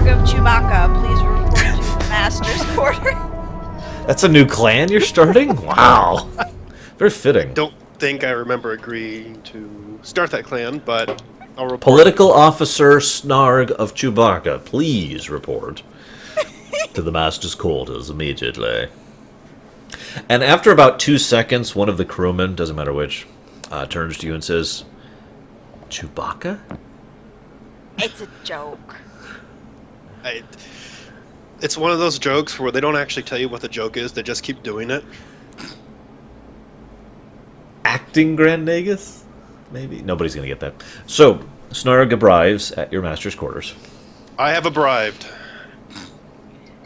of Chewbacca, please report to the Master's quarter. That's a new clan you're starting? Wow. Very fitting. Don't think I remember agreeing to start that clan, but I'll report. Political Officer Snarg of Chewbacca, please report to the Master's quarters immediately. And after about 2 seconds, one of the crewmen, doesn't matter which, turns to you and says, Chewbacca? It's a joke. It's one of those jokes where they don't actually tell you what the joke is, they just keep doing it. Acting Grand Nagus? Maybe? Nobody's going to get that. So, Snarg arrives at your master's quarters. I have arrived.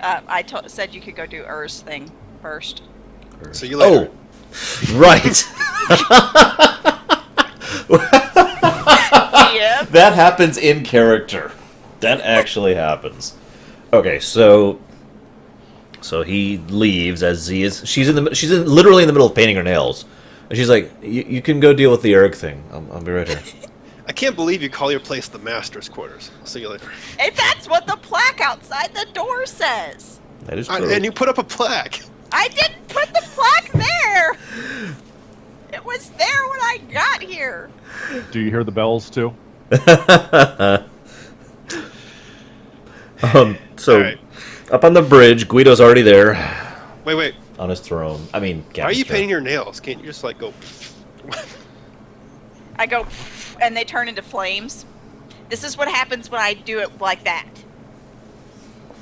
I said you could go do Ur's thing first. See you later. Oh, right. Yep. That happens in character. That actually happens. Okay, so he leaves as Z is. She's literally in the middle of painting her nails, and she's like, "You can go deal with the Erg thing. I'll be right here." I can't believe you call your place the Master's Quarters. I'll see you later. And that's what the plaque outside the door says. That is true. And you put up a plaque. I didn't put the plaque there. It was there when I got here. Do you hear the bells too? So, right. Up on the bridge, Guido's already there. Wait. On his throne. I mean, why are you painting your nails? Can't you just, like, go... I go, and they turn into flames. This is what happens when I do it like that.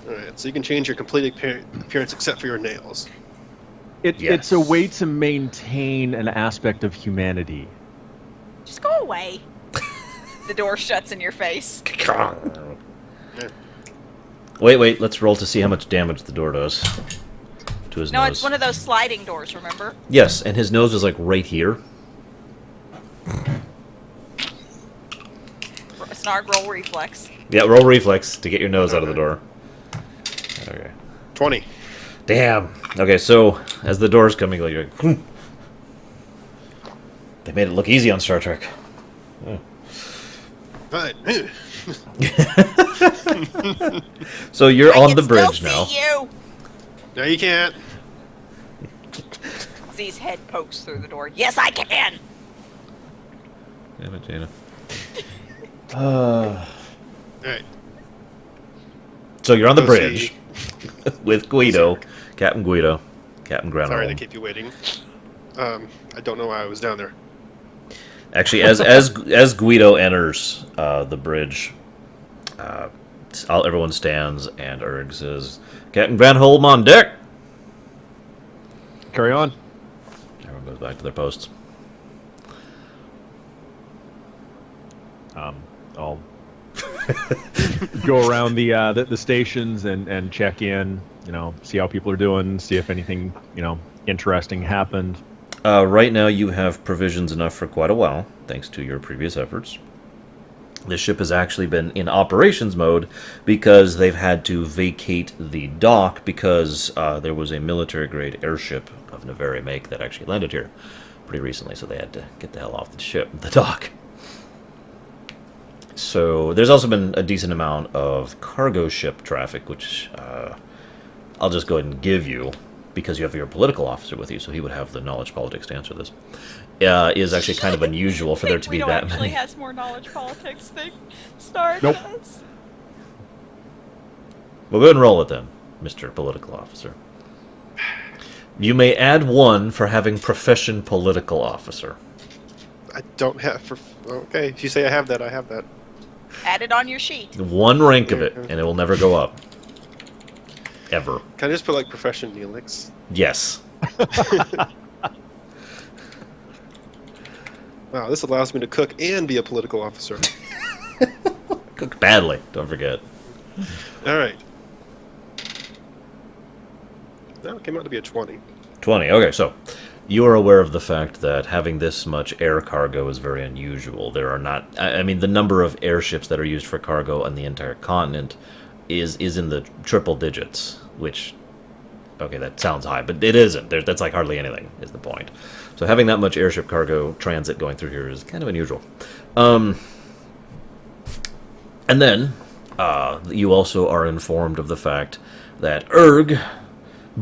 Alright, so you can change your complete appearance except for your nails. It's a way to maintain an aspect of humanity. Just go away. The door shuts in your face. Wait, let's roll to see how much damage the door does to his nose. No, it's one of those sliding doors, remember? Yes, and his nose is like right here. Snarg, roll reflex. Yeah, roll reflex to get your nose out of the door. Okay. 20. Damn. Okay, so as the door's coming, like, they made it look easy on Star Trek. Oh. Fine. So you're on the bridge now. You. No, you can't. Z's head pokes through the door. Yes, I can. Damn it, Jaina. Alright. So you're on the bridge with Guido, Captain Guido, Captain Granholm. Sorry to keep you waiting. I don't know why I was down there. Actually, as Guido enters the bridge, everyone stands, and Erg says, "Captain Granholm on deck." Carry on. Everyone goes back to their posts. I'll go around the stations and check in. See how people are doing. See if anything interesting happened. Right now, you have provisions enough for quite a while, thanks to your previous efforts. The ship has actually been in operations mode because they've had to vacate the dock because there was a military-grade airship of Navari make that actually landed here pretty recently, so they had to get the hell off the dock. So there's also been a decent amount of cargo ship traffic, which I'll just go ahead and give you, because you have your political officer with you, so he would have the knowledge politics to answer this. Is actually kind of unusual for there to be that many. Actually has more knowledge politics than Star Nope. does. We'll go ahead and roll it then, Mr. Political Officer. You may add 1 for having profession political officer. I don't have... Okay, if you say I have that, I have that. Add it on your sheet. 1 rank of it, and it will never go up. Ever. Can I just put, like, profession Neelix? Yes. Wow, this allows me to cook and be a political officer. Cook badly, don't forget. Alright. That came out to be a 20. 20, okay, so you are aware of the fact that having this much air cargo is very unusual. There are not... I mean, the number of airships that are used for cargo on the entire continent is in the triple digits, which... Okay, that sounds high, but it isn't. That's like hardly anything, is the point. So having that much airship cargo transit going through here is kind of unusual. And then, You also are informed of the fact that Erg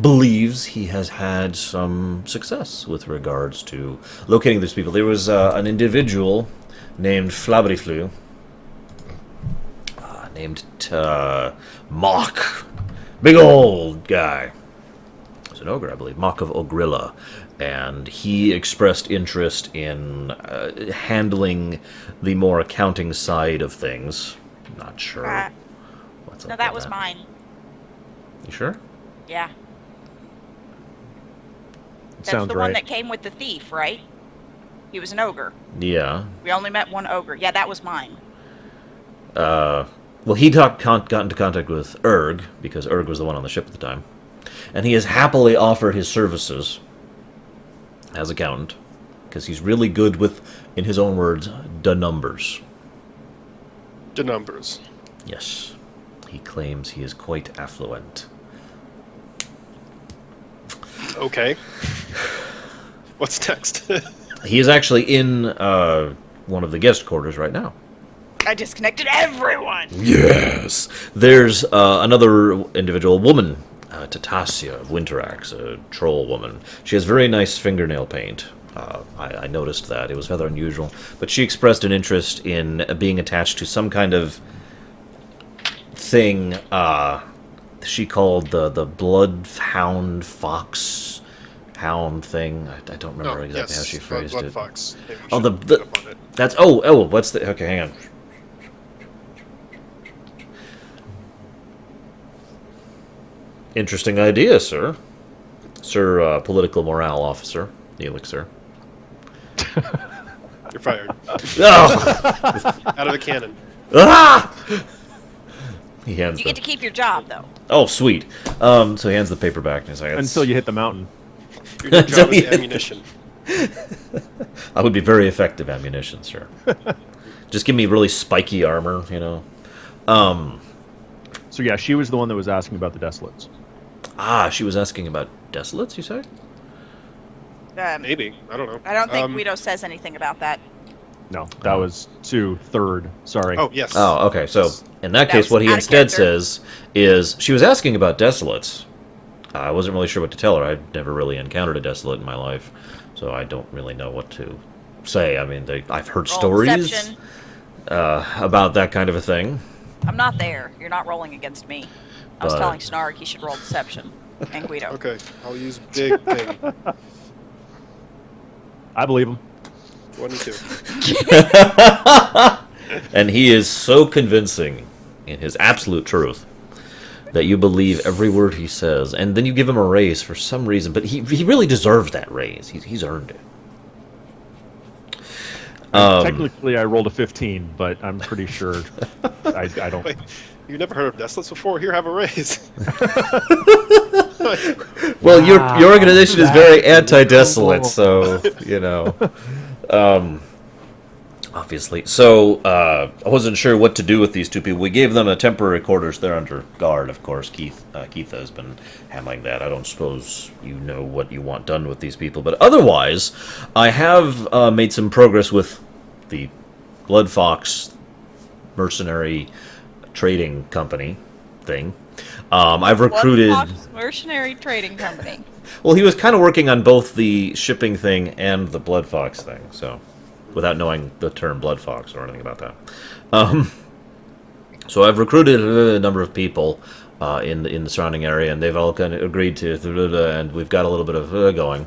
believes he has had some success with regards to locating these people. There was an individual named Flabriflu, named Mock, big old guy. He's an ogre, I believe, Mock of Ogrilla, and he expressed interest in handling the more accounting side of things. Not sure. What's up No, that with was mine. You sure? Yeah. That's Sounds the right. one that came with the thief, right? He was an ogre. Yeah. We only met one ogre. Yeah, that was mine. Well, he got into contact with Erg, because Erg was the one on the ship at the time. And he has happily offered his services as accountant, because he's really good with, in his own words, the numbers. The numbers. Yes. He claims he is quite affluent. Okay. What's next? He is actually in one of the guest quarters right now. I disconnected everyone! Yes! There's another individual, woman, Tatasia of Winterax, a troll woman. She has very nice fingernail paint. I noticed that. It was rather unusual. But she expressed an interest in being attached to some kind of thing she called the bloodhound fox hound thing. I don't remember exactly how she phrased blood it. Fox. Maybe we Oh, should look up on it. that's what's the okay? Hang on. Interesting idea, sir. Sir, political morale officer, Neelix, sir. You're fired. Oh! Out of a cannon. Ah! He hands You the... get to keep your job, though. Oh, sweet. So he hands the paper back and he's like, Until you hit the mountain. Your new job is ammunition. I would be very effective ammunition, sir. Just give me really spiky armor, you know. So yeah, she was the one that was asking about the Desolates. She was asking about Desolates, you say? Maybe. I don't know. I don't think Guido says anything about that. No, that was to third. Sorry. Oh, yes. Oh, okay. So in that That case, was what he out of instead character. says is she was asking about Desolates. I wasn't really sure what to tell her. I've never really encountered a Desolate in my life, so I don't really know what to say. I mean, I've heard Roll stories deception. about that kind of a thing. I'm not there. You're not rolling against me. I was But- telling Snark he should roll deception. And Guido. Okay, I'll use big thing. I believe him. 22. And he is so convincing in his absolute truth that you believe every word he says, and then you give him a raise for some reason. But he really deserves that raise. He's earned it. Technically, I rolled a 15, but I'm pretty sure I don't. Wait, you've never heard of Desolates before? Here, have a raise. Well, Wow, your organization is very that's anti-desolate, beautiful. so you know, obviously. So I wasn't sure what to do with these two people. We gave them a temporary quarters. They're under guard, of course. Keith has been handling that. I don't suppose you know what you want done with these people, but otherwise, I have made some progress with the Blood Fox mercenary trading company thing. I've recruited. Blood Fox Mercenary Trading Company. Well, he was kind of working on both the shipping thing and the Blood Fox thing, so without knowing the term Blood Fox or anything about that. So I've recruited a number of people in the surrounding area, and they've all kind of agreed to, and we've got a little bit of going.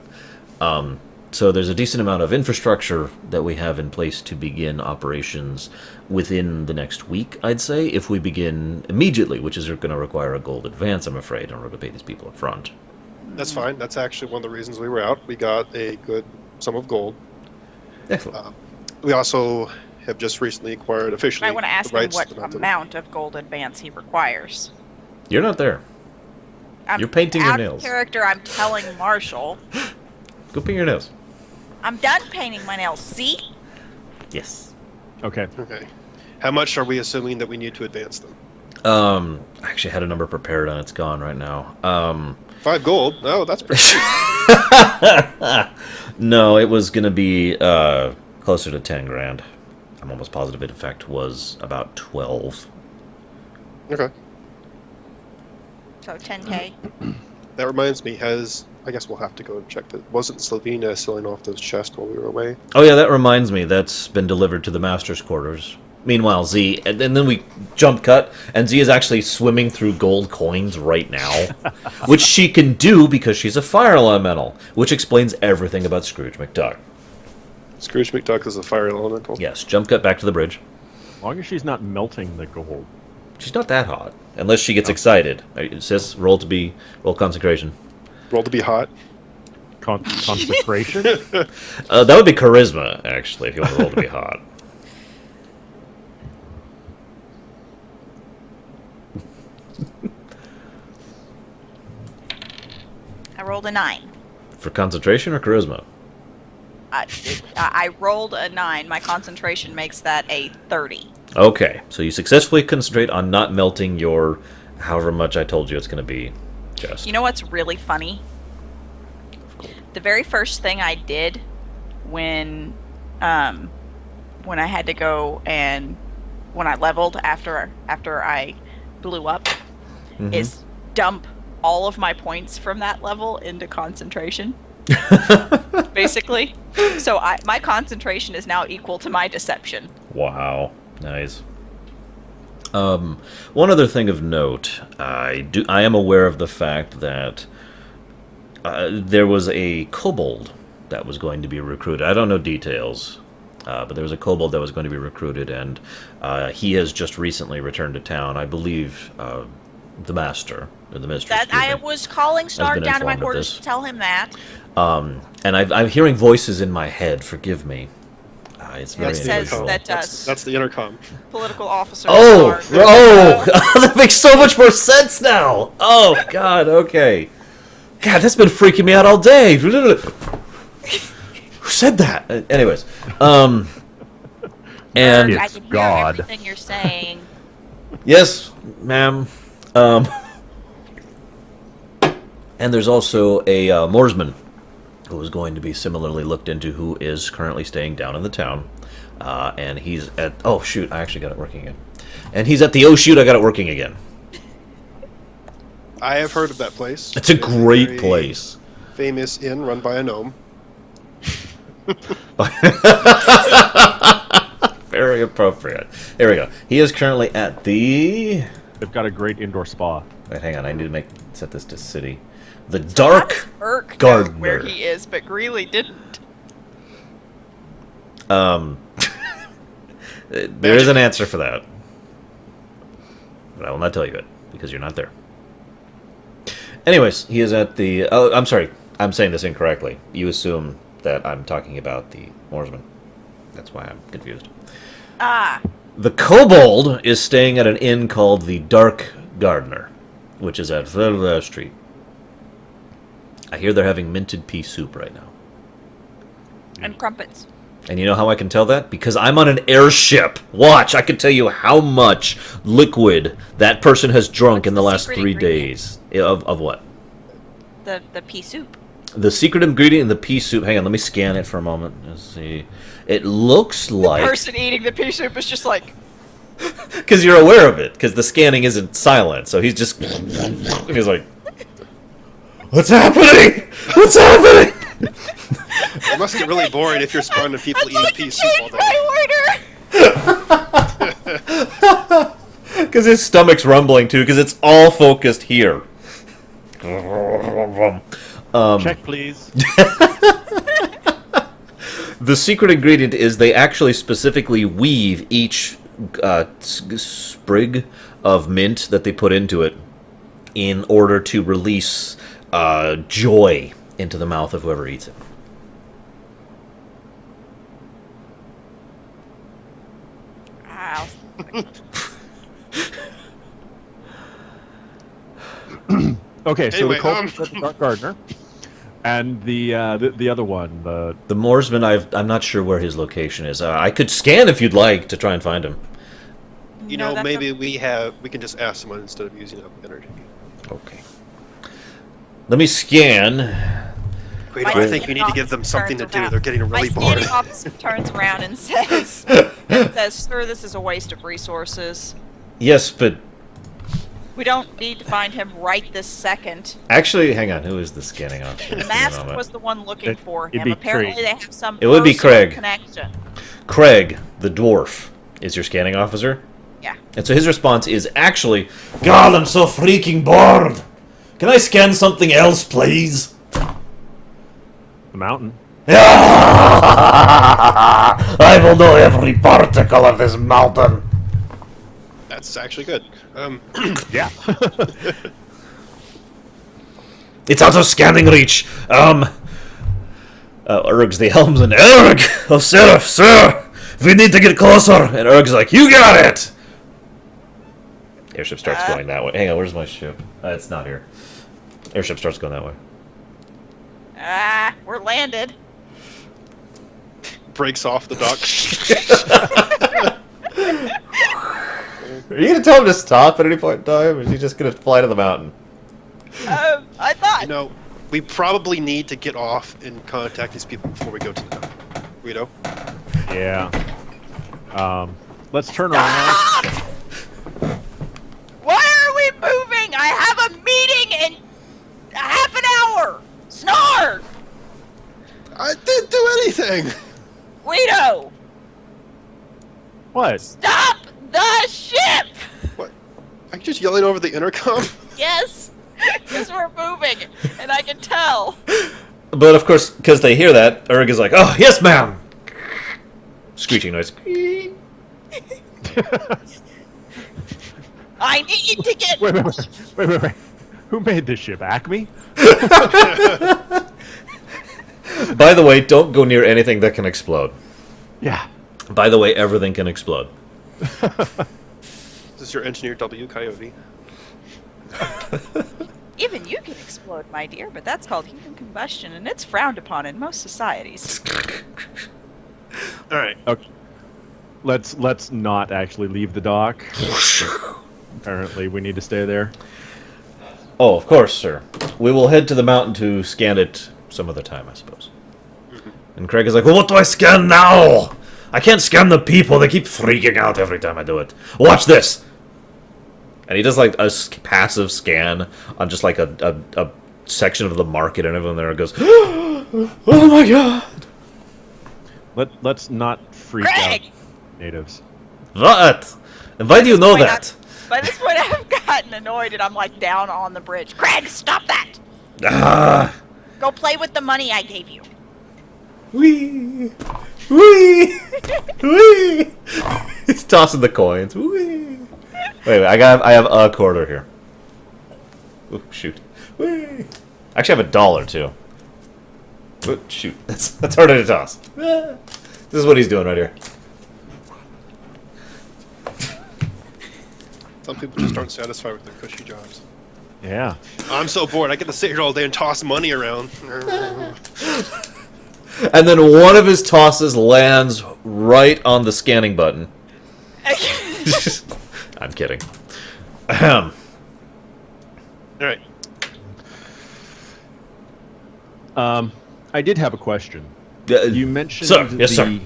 So there's a decent amount of infrastructure that we have in place to begin operations within the next week, I'd say, if we begin immediately, which is going to require a gold advance, I'm afraid, in order to pay these people up front. That's fine. That's actually one of the reasons we were out. We got a good sum of gold. Excellent. We also have just recently acquired officially I want to ask the him rights what to mount them. amount of gold advance he requires. You're not there. I'm You're painting your out nails. Of character, I'm telling Marshall. Go paint your nails. I'm done painting my nails. See? Yes. Okay. Okay. How much are we assuming that we need to advance them? I actually had a number prepared and it's gone right now. 5 gold? No, that's pretty cheap. No, it was going to be closer to 10 grand. I'm almost positive it, in fact, was about 12. Okay. So 10k. That reminds me, I guess we'll have to go and check that. Wasn't Slovenia selling off those chests while we were away? Oh yeah, that reminds me. That's been delivered to the master's quarters. Meanwhile, Z, and then we jump cut, and Z is actually swimming through gold coins right now, which she can do because she's a fire elemental, which explains everything about Scrooge McDuck. Scrooge McDuck is a fire elemental. Yes, jump cut back to the bridge. As long as she's not melting the gold. She's not that hot, unless she gets excited. Sis, roll concentration. Roll to be hot. Consecration? That would be charisma, actually, if you want to roll to be hot. I rolled a 9. For concentration or charisma? I rolled a 9. My concentration makes that a 30. Okay, so you successfully concentrate on not melting your however much I told you it's going to be chest. You know what's really funny? The very first thing I did when I had to go and when I leveled after I blew up is dump all of my points from that level into concentration. Basically. So my concentration is now equal to my deception. Wow, nice. One other thing of note, I am aware of the fact that there was a kobold that was going to be recruited. I don't know details, but there was a kobold that was going to be recruited, and he has just recently returned to town. I believe the master, or the mistress. That I was calling Snark down to my informed of quarters this. to tell him that. And I'm hearing voices in my head. Forgive me. It's very It says unusual. that That's the intercom. political officers Oh, are... that makes so much more sense now. Oh God, okay. God, that's been freaking me out all day. Who said that? Anyways, and I It's can hear God. everything you're saying. yes, ma'am. And there's also a Moorsman who is going to be similarly looked into, who is currently staying down in the town. And he's at... Oh, shoot, I actually got it working again. And he's at the... Oh, shoot, I got it working again. I have heard of that place. It's a great very place. Famous inn run by a gnome. Very appropriate. Here we go. He is currently at the... They've got a great indoor spa. Wait, hang on. I need to set this to city. The How does Dark Urk know Gardener. where he is, but Greeley didn't. There is an answer for that. But I will not tell you it, because you're not there. Anyways, he is at the... Oh, I'm sorry. I'm saying this incorrectly. You assume that I'm talking about the Moorsman. That's why I'm confused. Ah, The Kobold is staying at an inn called the Dark Gardener, which is at Velvet Street. I hear they're having minted pea soup right now. and crumpets. And you know how I can tell that? Because I'm on an airship. Watch, I can tell you how much liquid that person has drunk What's in the the last secret 3 ingredient? days. Of what? The pea soup. The secret ingredient in the pea soup... Hang on, let me scan it for a moment. Let's see. It looks like... The person eating the pea soup is just like, Because you're aware of it. Because the scanning isn't silent. So he's just... He's like... What's happening? What's happening? It must get really boring if you're spawning people I'd eating like pea to soup all change day. my order! Because his stomach's rumbling too, because it's all focused here. Check, please. The secret ingredient is they actually specifically weave each sprig of mint that they put into it in order to release joy into the mouth of whoever eats it. Wow. Okay, so Anyway, the Kobold's at the Dark Gardener, and the other one, the The Moorsman, I'm not sure where his location is. I could scan if you'd like to try and find him. You No, know, that's maybe we can just ask someone instead of using up energy. Okay. Let me scan. Wait, My I think scanning we need to give them officer something to turns do. around. They're getting My really scanning bored. officer turns around and says, "Sir, this is a waste of resources." Yes, but We don't need to find him right this second. Actually, hang on. Who is the scanning officer? The Give me a mask moment. was the one looking for it'd him. be Apparently, Craig. they have some It would be personal Craig. connection. Craig, the dwarf, is your scanning officer. Yeah. And so his response is actually, God, I'm so freaking bored. Can I scan something else, please? The mountain. I will know every particle of this mountain. That's actually good. Yeah. It's out of scanning reach. Urg's the helmsman. Urg! Of Seraph, sir! We need to get closer. And Urg's like, you got it! Airship starts going that way. Hang on, where's my ship? It's not here. Airship starts going that way. We're landed. Breaks off the dock. Are you gonna tell him to stop at any point in time, or is he just gonna fly to the mountain? I thought. You know, we probably need to get off and contact these people before we go to them. Guido? Yeah. Let's turn around. Why are we moving? I have a meeting in half an hour. Snore! I didn't do anything! Guido, What? stop the ship! What? Are you just yelling over the intercom? Yes, because we're moving, and I can tell. But of course, because they hear that, Urg is like, oh, yes, ma'am! Screeching noise. I need to get. Wait. Who made this ship? Acme? By the way, don't go near anything that can explode. Yeah. By the way, everything can explode. This is your engineer W, Coyote. Even you can explode, my dear, but that's called human combustion, and it's frowned upon in most societies. Alright. Okay. Let's not actually leave the dock. Apparently, we need to stay there. Oh, of course, sir. We will head to the mountain to scan it some other time, I suppose. And Craig is like, well, what do I scan now? I can't scan the people. They keep freaking out every time I do it. Watch this. And he does like a passive scan on just like a section of the market, and everyone there goes, oh my god. Let's not freak Craig! out natives. What? And why do you know that? By this point, I've gotten annoyed, and I'm like down on the bridge. Craig, stop that! Ah. Go play with the money I gave you. Wee! Wee! Wee! He's tossing the coins. Wee! Wait, I have a quarter here. Ooh, shoot. Wee! Actually, I have $1 too. Ooh, shoot, that's harder to toss. Ah. This is what he's doing right here. Some people just aren't satisfied with their cushy jobs. Yeah. I'm so bored, I get to sit here all day and toss money around. And then one of his tosses lands right on the scanning button. I'm kidding. Alright. I did have a question. You mentioned Sir, yes, sir.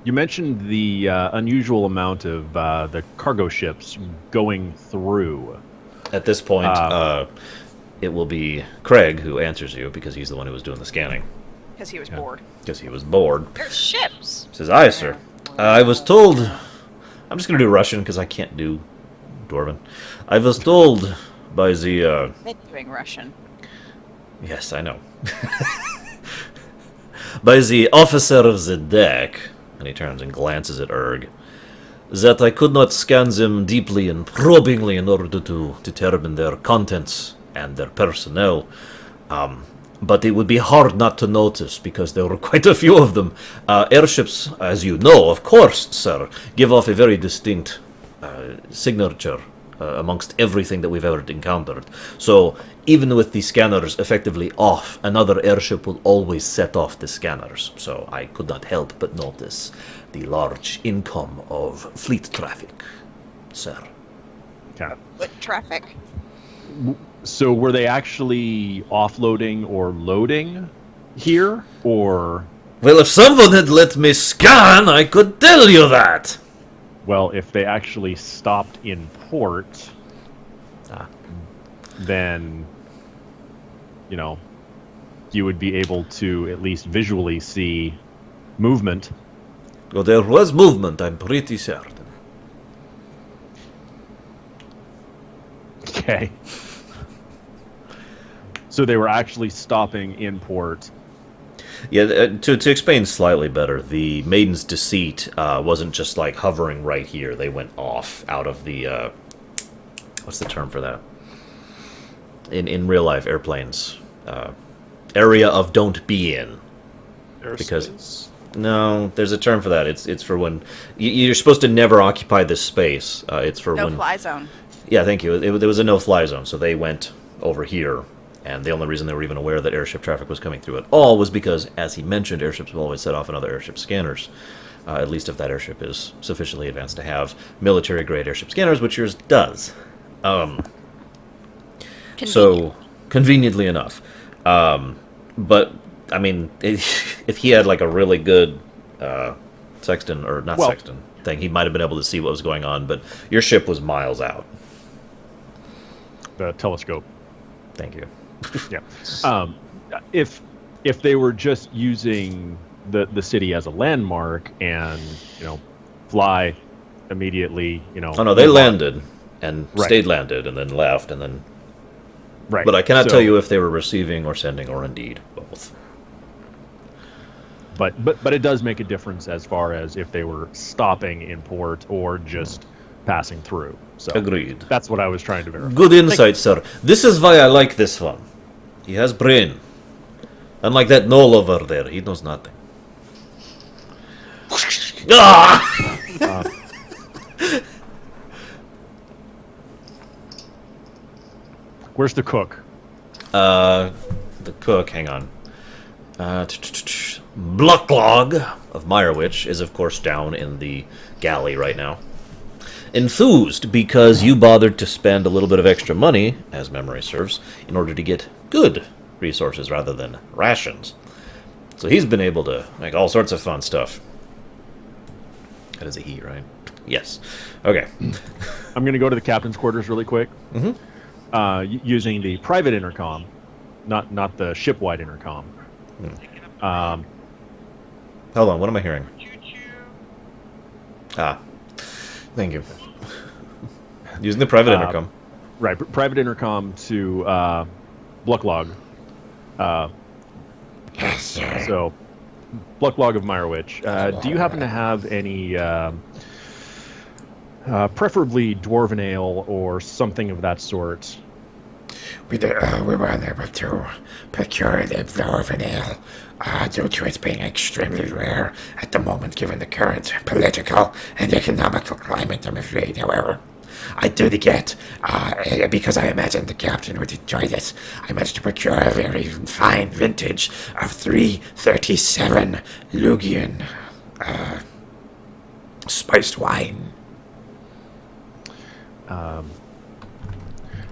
You mentioned the unusual amount of the cargo ships going through. At this point, it will be Craig who answers you because he's the one who was doing the scanning. Because he was bored. Because he was bored. There's ships. Says, aye, sir. I was told... I'm just going to do Russian because I can't do Dwarven. I was told by the... Been doing Russian. Yes, I know. By the officer of the deck, and he turns and glances at Urg, that I could not scan them deeply and probingly in order to determine their contents and their personnel. But it would be hard not to notice because there were quite a few of them. Airships, as you know, of course, sir, give off a very distinct signature amongst everything that we've ever encountered. So even with the scanners effectively off, another airship will always set off the scanners. So I could not help but notice the large income of fleet traffic, sir. Okay. Foot traffic. So were they actually offloading or loading here, or? Well, if someone had let me scan, I could tell you that. Well, if they actually stopped in port, then, you would be able to at least visually see movement. Well, there was movement, I'm pretty certain. Okay. So they were actually stopping in port. Yeah, to explain slightly better, the Maiden's Deceit wasn't just like hovering right here. They went off out of the what's the term for that? In real life airplanes, area of don't be in. Because no, there's a term for that. It's for when you're supposed to never occupy this space. It's for when No-fly zone. Yeah, thank you. There was a no-fly zone, so they went over here. And the only reason they were even aware that airship traffic was coming through at all was because, as he mentioned, airships will always set off another airship scanners. At least if that airship is sufficiently advanced to have military-grade airship scanners, which yours does. So, conveniently enough. But, I mean, if he had, like, a really good sextant, or not sextant thing, he might have been able to see what was going on, but your ship was miles out. The telescope. Thank you. Yeah. If they were just using the city as a landmark and fly immediately, Oh no, they landed and Right. stayed landed and then left and then. right. But I cannot So- tell you if they were receiving or sending or indeed both. But it does make a difference as far as if they were stopping in port or just passing through. So Agreed. that's what I was trying to verify. Good insight, sir. This is why I like this one. He has brain. Unlike that Noel over there, he knows nothing. Ah! Where's the cook? The cook, hang on. Blocklog of Meyerwich is, of course, down in the galley right now. Enthused because you bothered to spend a little bit of extra money, as memory serves, in order to get good resources rather than rations. So he's been able to make all sorts of fun stuff. That is a he, right? Yes. Okay. I'm going to go to the captain's quarters really quick. Using the private intercom, not the ship-wide intercom. Hold on, what am I hearing? Thank you. Using the private intercom. Right, private intercom to Blocklog. Yes, sir. So, Blocklog of Meyerwich. Do you happen to have any, preferably dwarven ale or something of that sort? We were unable to procure the dwarven ale due to it being extremely rare at the moment given the current political and economical climate, I'm afraid, however. I did get, because I imagined the captain would enjoy this, I managed to procure a very fine vintage of 337 Lugian spiced wine.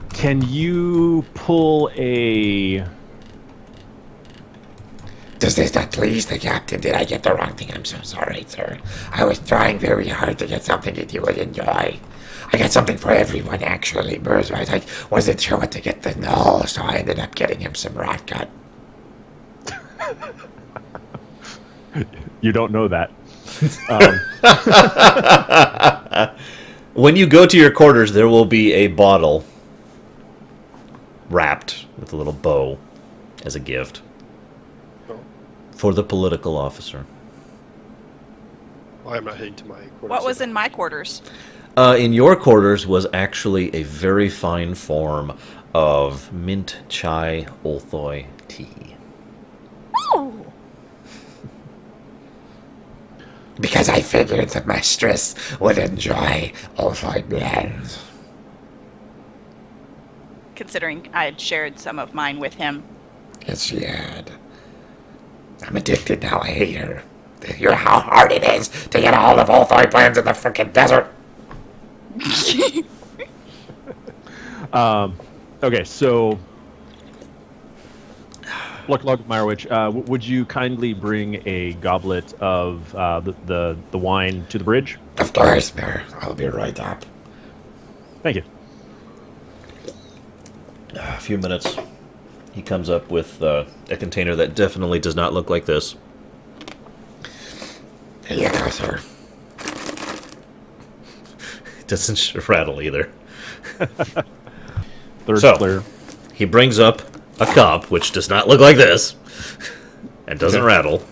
Can you pull a... Does this not please the captain? Did I get the wrong thing? I'm so sorry, sir. I was trying very hard to get something that you would enjoy. I got something for everyone, actually. Burrs, right? I wasn't sure what to get the Null, so I ended up getting him some rot gut. You don't know that. When you go to your quarters, there will be a bottle wrapped with a little bow as a gift for the political officer. I'm not heading to my quarters. What was in my quarters? In your quarters was actually a very fine form of mint chai olthoi tea. Oh, Because I figured the mistress would enjoy Olfoid blends. considering I had shared some of mine with him. Yes, she had. I'm addicted now. I hate her. You hear how hard it is to get a hold of Olfoid blends in the frickin' desert? Okay, so Blocklog Meyerwich, would you kindly bring a goblet of the wine to the bridge? Of course, sir. I'll be right up. Thank you. A few minutes. He comes up with a container that definitely does not look like this. Here you go, sir. It doesn't rattle either. Third So- clear. He brings up a cup, which does not look like this, and doesn't rattle.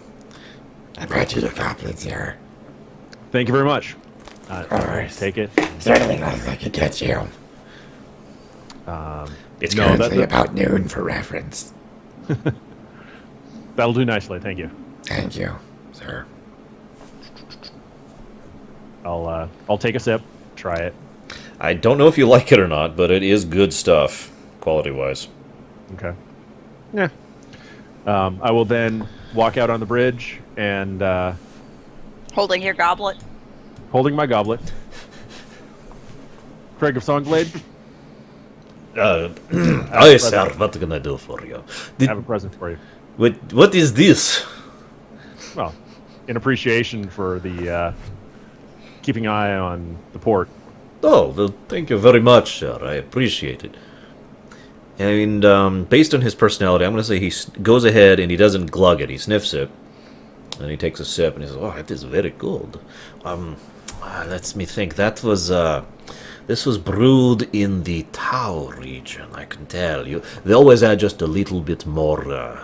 I brought you your goblins here. Thank you very much. course. Take it. Is there anything else I could get you? It's No, good. that- Currently about noon for reference. That'll do nicely. Thank you. Thank you, sir. I'll take a sip. Try it. I don't know if you like it or not, but it is good stuff, quality-wise. Okay. Yeah. I will then walk out on the bridge and Holding your goblet. holding my goblet. Craig of Songblade, Aye, sir, what can I do for you? I have a present for you. What is this? Well, in appreciation for the keeping an eye on the port. Oh, well, thank you very much, sir. I appreciate it. And based on his personality, I'm going to say he goes ahead and he doesn't glug it. He sniffs it, and he takes a sip, and he says, "Oh, it is very good." Let me think. This was brewed in the Tau region. I can tell you. They always add just a little bit more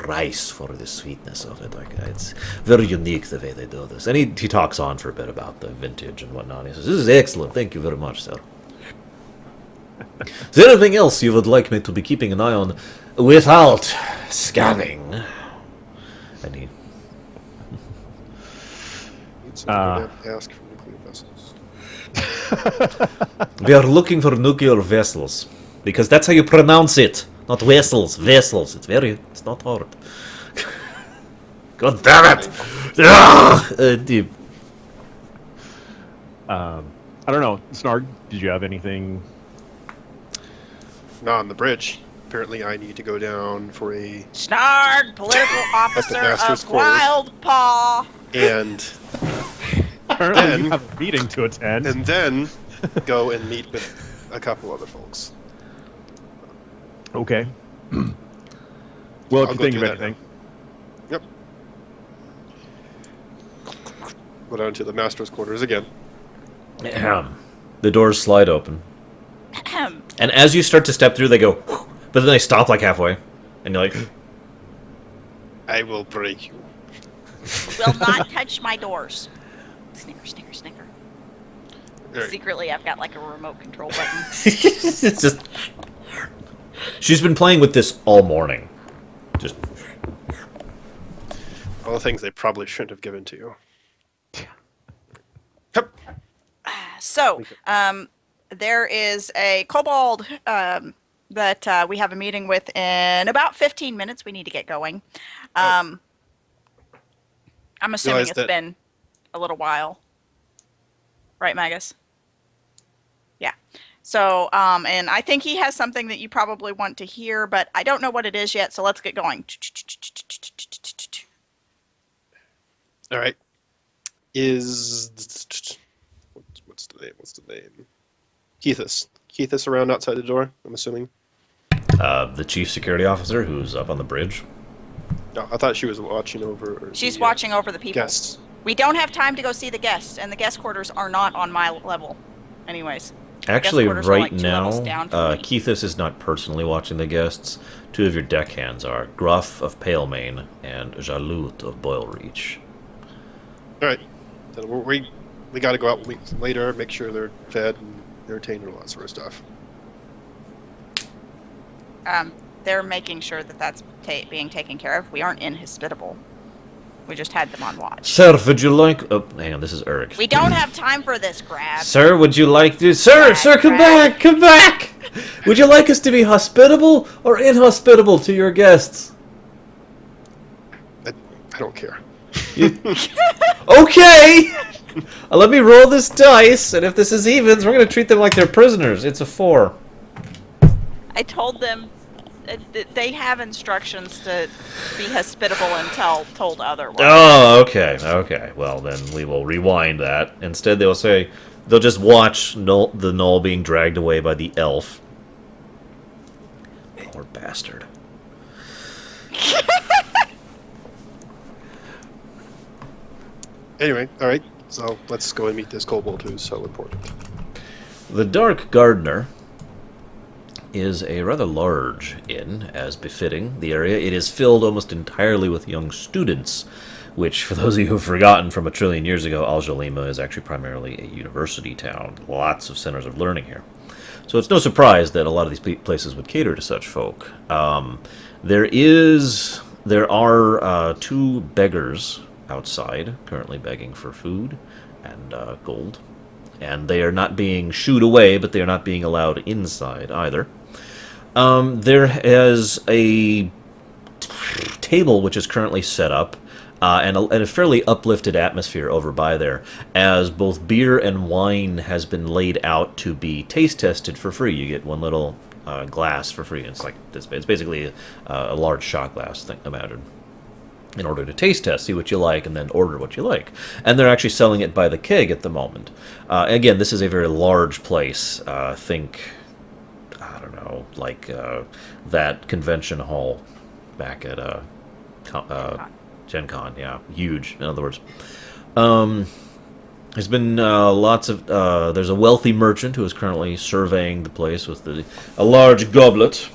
rice for the sweetness of it. It's very unique the way they do this. And he talks on for a bit about the vintage and whatnot. He says, "This is excellent. Thank you very much, sir." Is there anything else you would like me to be keeping an eye on without scanning? And he... It's going to ask for nuclear vessels. We are looking for nuclear vessels. Because that's how you pronounce it. Not vessels, vessels. It's not hard. God damn it! I don't know. Snarg, did you have anything? Not on the bridge. Apparently, I need to go down for a Snarg, political officer master's of quarters. Wild Paw. and Apparently, Then- you have a meeting to attend. and then go and meet with a couple other folks. Okay. Well, if I'll you go think do of that anything. Yep. Go down to the master's quarters again. The doors slide open. And as you start to step through, they go, but then they stop like halfway. And you're like, I will break you. Will not touch my doors. Snicker, snicker, snicker. All right. Secretly, I've got like a remote control button. it's just. She's been playing with this all morning. Just. All the things they probably shouldn't have given to you. Yep. So, there is a kobold that we have a meeting with in about 15 minutes. We need to get going. I'm assuming Realize it's that- been a little while. Right, Magus? Yeah. So, and I think he has something that you probably want to hear, but I don't know what it is yet, so let's get going. All right. What's the name? What's the name? Keithus. Keithus around outside the door, I'm assuming. The chief security officer who's up on the bridge. No, I thought she was watching over. She's the, watching over the people. guests. We don't have time to go see the guests, and the guest quarters are not on my level. Anyways. Actually, quarters are right like 2 now, levels down from me. Keithus is not personally watching the guests. Two of your deckhands are Gruff of Palemane and Jaloot of Boilreach. All right. Then we got to go out weeks later, make sure they're fed and entertained and all that sort of stuff. They're making sure that that's being taken care of. We aren't inhospitable. We just had them on watch. Sir, would you like... Oh, hang on, this is Urg. We don't have time for this, Grab. Sir, would you like to... Sir, come back, come back! Would you like us to be hospitable or inhospitable to your guests? I don't care. Okay! Let me roll this dice, and if this is evens, we're going to treat them like they're prisoners. It's a 4. I told them that they have instructions to be hospitable until told otherwise. Oh, okay, okay. Well, then we will rewind that. Instead, they'll say... They'll just watch the knoll being dragged away by the elf. Poor bastard. Anyway, all right. So let's go and meet this kobold who's so important. The Dark Gardener is a rather large inn, as befitting the area. It is filled almost entirely with young students, which, for those of you who have forgotten from a trillion years ago, Al Jalima is actually primarily a university town. Lots of centers of learning here. So it's no surprise that a lot of these places would cater to such folk. There are two beggars outside, currently begging for food and gold. And they are not being shooed away, but they are not being allowed inside either. There is a table which is currently set up, and a fairly uplifted atmosphere over by there, as both beer and wine has been laid out to be taste tested for free. You get one little glass for free. It's like this. It's basically a large shot glass thing, imagine, in order to taste test, see what you like, and then order what you like. And they're actually selling it by the keg at the moment. Again, this is a very large place. Think, I don't know, like that convention hall back at Gen Con. Yeah, huge, in other words. There's been lots of... there's a wealthy merchant who is currently surveying the place with a large goblet.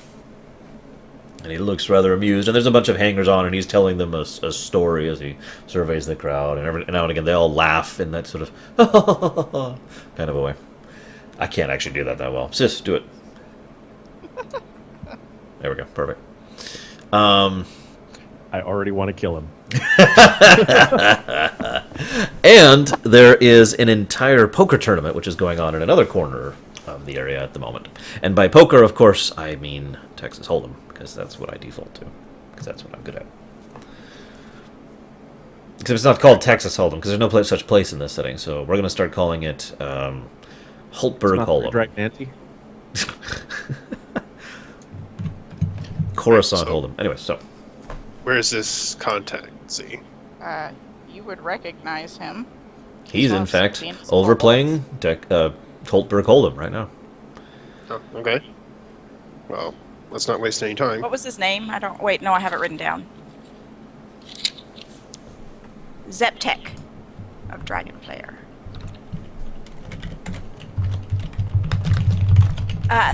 And he looks rather amused, and there's a bunch of hangers-on, and he's telling them a story as he surveys the crowd, and every now and again they all laugh in that sort of kind of a way. I can't actually do that well. Sis, do it. There we go. Perfect. I already want to kill him. And there is an entire poker tournament which is going on in another corner of the area at the moment. And by poker, of course, I mean Texas Hold'em, because that's what I default to, because that's what I'm good at. Except it's not called Texas Hold'em, because there's no such place in this setting, so we're going to start calling it Holtberg Hold'em. Drag Nancy? Coruscant So- Hold'em. Anyway, so... Where's this contact? See. You would recognize him. He's, in Well, fact, 16 is overplaying Holtberg Hold'em right now. Oh, okay. Well, let's not waste any time. What was his name? I don't... Wait, no, I have it written down. Zeptek of Dragon Player.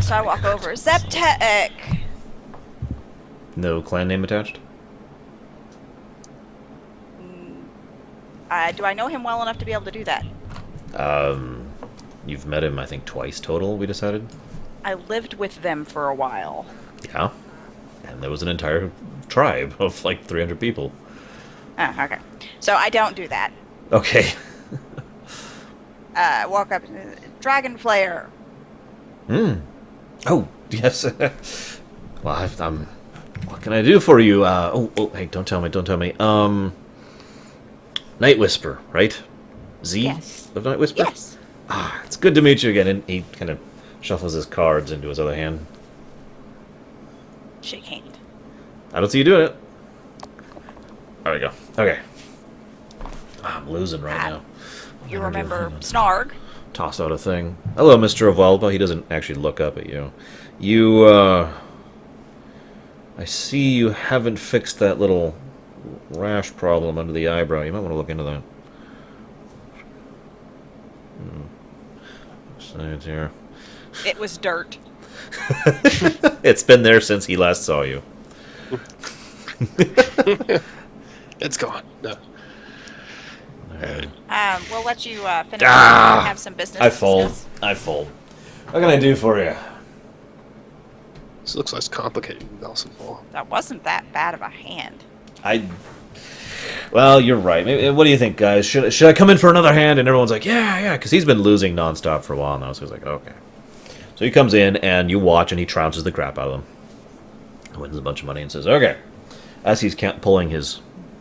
So I walk over. Zeptek! No clan name attached? Do I know him well enough to be able to do that? You've met him, I think, twice total, we decided. I lived with them for a while. Yeah. And there was an entire tribe of like 300 people. Oh, okay. So I don't do that. Okay. Walk up, Dragon Player. Oh, yes. Well, I'm... What can I do for you? Hey, don't tell me. Night Whisper, right? Z Yes. of Night Whisper? Yes. Ah, it's good to meet you again. And he kind of shuffles his cards into his other hand. Shake hand. I don't see you doing it. There we go. Okay. I'm losing right now. You remember Snarg? Toss out a thing. Hello, Mr. Avalba. He doesn't actually look up at you. You, I see you haven't fixed that little rash problem under the eyebrow. You might want to look into that. Science here. It was dirt. It's been there since he last saw you. It's gone. No. Alright. We'll let you finish. Ah! Have some business. I to fold. discuss. I fold. What can I do for you? This looks less complicated than Balsafol. That wasn't that bad of a hand. Well, you're right. Maybe, what do you think, guys? Should I come in for another hand? And everyone's like, yeah, because he's been losing nonstop for a while now. So he's like, okay. So he comes in, and you watch, and he trounces the crap out of them. Wins a bunch of money and says, okay. As he's pulling his...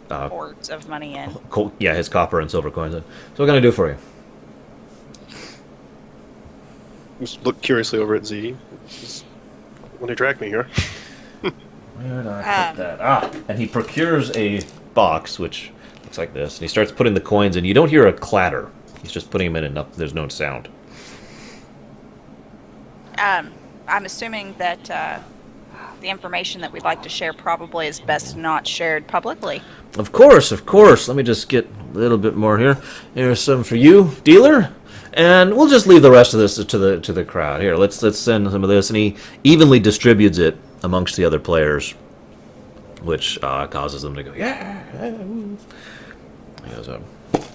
Hordes of money in. his copper and silver coins in. So what can I do for you? Just look curiously over at Z. When they drag me here. Where did I put that? And he procures a box, which looks like this, and he starts putting the coins in. You don't hear a clatter. He's just putting them in, and there's no sound. I'm assuming that the information that we'd like to share probably is best not shared publicly. Of course, of course. Let me just get a little bit more here. Here's some for you, dealer. And we'll just leave the rest of this to the crowd. Here, let's send some of this, and he evenly distributes it amongst the other players, which causes them to go, yeah. He goes,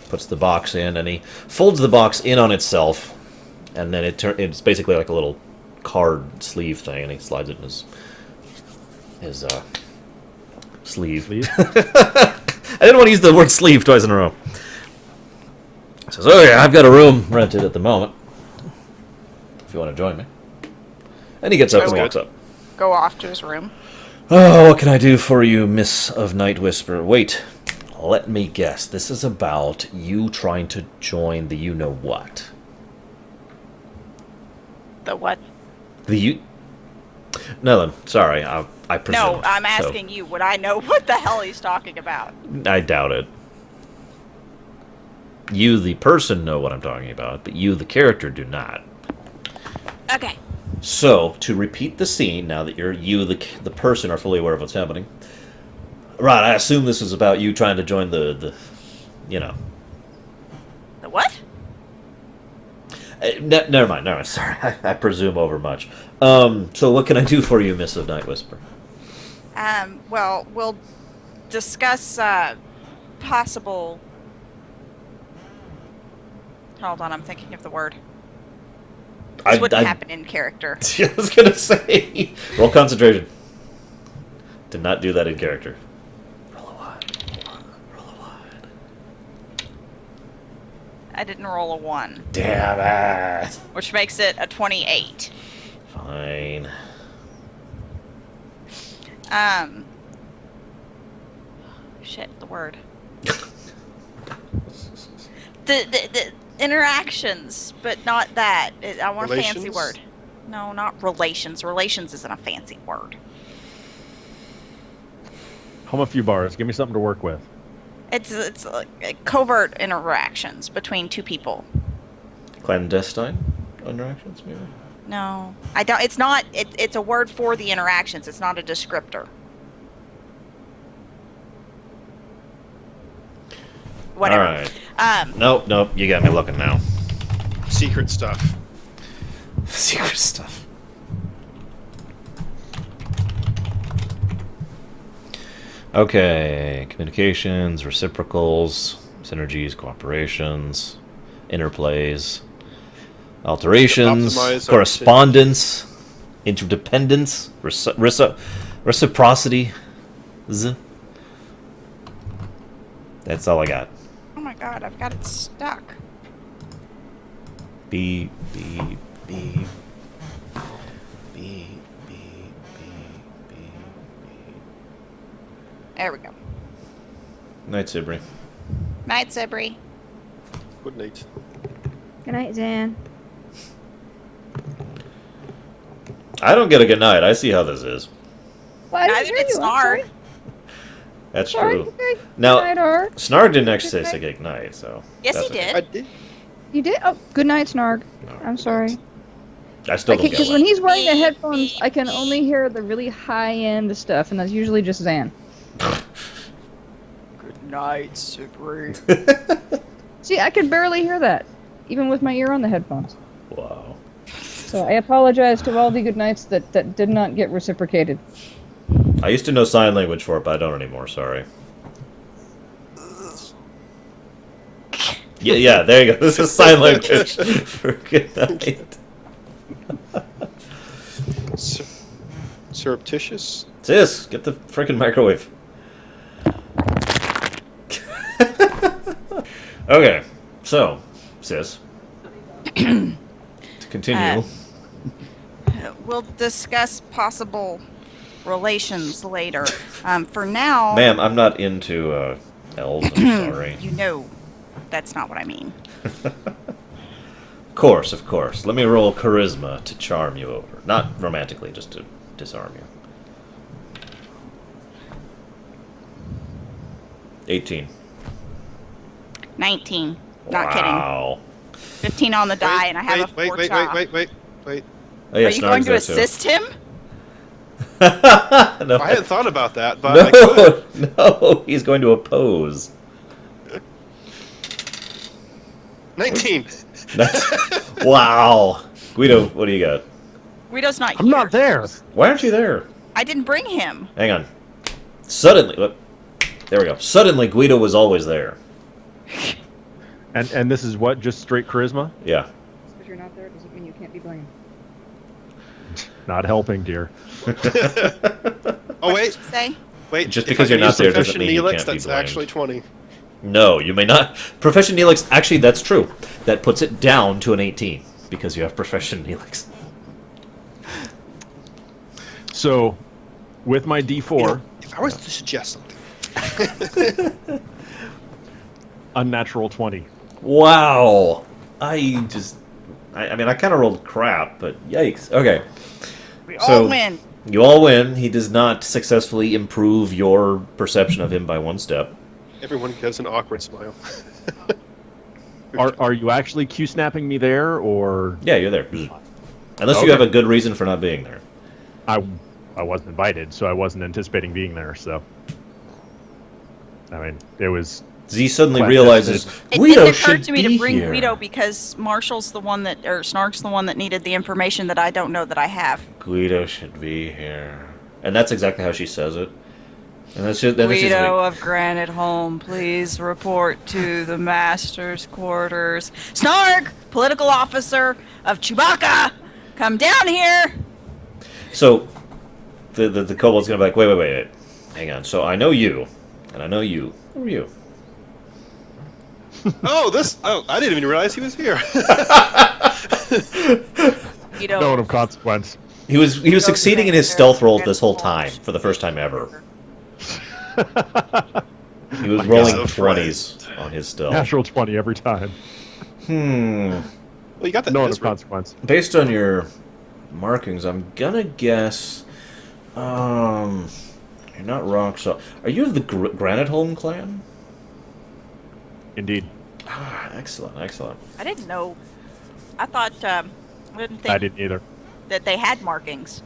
puts the box in, and he folds the box in on itself, and then it's basically like a little card sleeve thing, and he slides it in his sleeve. I didn't want to use the word sleeve twice in a row. He says, oh yeah, I've got a room rented at the moment, if you want to join me. And he gets up and walks up. Go off to his room. Oh, what can I do for you, Miss of Night Whisper? Wait, let me guess. This is about you trying to join the you-know-what. The what? The you... No, sorry, I presume. No, I'm asking you. Would I know what the hell he's talking about? I doubt it. You, the person, know what I'm talking about, but you, the character, do not. Okay. So, to repeat the scene, now that you, the person, are fully aware of what's happening. Right, I assume this is about you trying to join the you know. The what? Never mind. Sorry, I presume over much. So what can I do for you, Miss of Night Whisper? Well, we'll discuss possible. Hold on, I'm thinking of the word. This wouldn't happen in character. I was gonna say, roll concentration. Did not do that in character. Roll a one. I didn't roll a 1. Damn it. Which makes it a 28. Fine. Shit, the word. the interactions, but not that. I want a fancy word. No, not relations. Relations isn't a fancy word. Home a few bars. Give me something to work with. It's like covert interactions between two people. Clandestine interactions, maybe? No, I don't. It's not. It's a word for the interactions. It's not a descriptor. Whatever. All right. Nope. You got me looking now. Secret stuff. Secret stuff. Okay. Communications, reciprocals, synergies, cooperations, interplays, alterations, Optimize correspondence, interdependence, reciprocity. That's all I got. Oh my god, I've got it stuck. B. There we go. Night, Sibri. Night, Sibri. Good night. Good night, Zan. I don't get a good night. I see how this is. Well, I didn't Neither hear did you. I'm Snarg. sorry. That's Sorry. true. Okay. Now, Good night, Ark. Snarg didn't actually Good say night. good night, so. Yes, he that's okay. I did. did. You did? Oh, good night, Snarg. No, I'm sorry. I still don't get Because it. when he's wearing the headphones, I can only hear the really high-end stuff, and that's usually just Zan. Good night, Sibri. See, I could barely hear that, even with my ear on the headphones. Wow. So I apologize to all the good nights that did not get reciprocated. I used to know sign language for it, but I don't anymore. Sorry. Yeah, there you go. This is sign language for good night. Surreptitious. Sis, get the freaking microwave. Okay, so, Sis, to continue. We'll discuss possible relations later. For now, Ma'am, I'm not into elves. I'm sorry. you know that's not what I mean. Of course. Let me roll charisma to charm you over. Not romantically, just to disarm you. 18. 19. Not kidding. Wow. 15 on the die, and I have a 4 wait. Oh, yeah, Are you going Snarg's to there, too. assist him? No, I hadn't thought about that, but I could. no, he's going to oppose. 19. Wow. Guido, what do you got? Guido's not here. I'm not there. Why aren't you there? I didn't bring him. Hang on. Suddenly, there we go. Suddenly, Guido was always there. And this is what? Just straight charisma? Yeah. Because you're not there doesn't mean you can't be blamed. Not helping, dear. Oh, What wait. did you say? Wait. Just if because I can you're not use there doesn't Profession mean you Neelix, can't be that's blamed. actually 20. No, you may not. Profession Neelix, actually, that's true. That puts it down to an 18 because you have Profession Neelix. So, with my D4, You know, if I was to suggest something. unnatural 20. Wow. I mean, I kind of rolled crap, but yikes. Okay. We So- all win. You all win. He does not successfully improve your perception of him by one step. Everyone gives an awkward smile. Are you actually Q-snapping me there, or... Yeah, you're there. Unless you Okay. have a good reason for not being there. I wasn't invited, so I wasn't anticipating being there, so... I mean, it was... Z suddenly Well, realizes It Guido didn't occur should to me be to bring here. Guido because Marshall's the one that, or Snark's the one that needed the information that I don't know that I have. Guido should be here, and that's exactly how she says it. And that's just then it's just Guido like, of Granite Home, please report to the master's quarters. Snark, political officer of Chewbacca, come down here. so the kobold's gonna be like, wait, hang on. So I know you, and I know you. Who are you? Oh, I didn't even realize he was here. Guido. No one of consequence. He was succeeding in his stealth rolls this whole time for the first time ever. He was rolling God. 20s on his stealth. Natural 20 every time. Well, you got that. No one Nice of consequence. Based on your markings, I'm gonna guess. You're not rock salt. Are you of the Granite Home clan? Indeed. Ah, excellent. I didn't know. I thought, I didn't think I didn't either. that they had markings.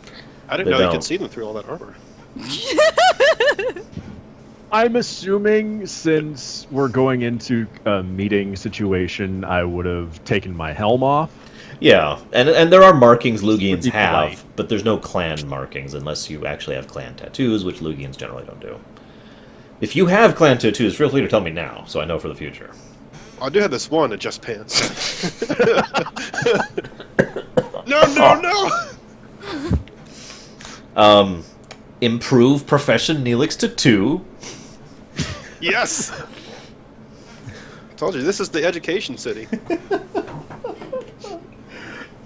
I didn't They know you don't. could see them through all that armor. I'm assuming since we're going into a meeting situation, I would have taken my helm off. Yeah, and there are markings Lugians Would be have, polite. but there's no clan markings unless you actually have clan tattoos, which Lugians generally don't do. If you have clan tattoos, feel free to tell me now, so I know for the future. I do have this one that just pants. No! Improve Profession Neelix to 2. Yes! I told you, this is the education city.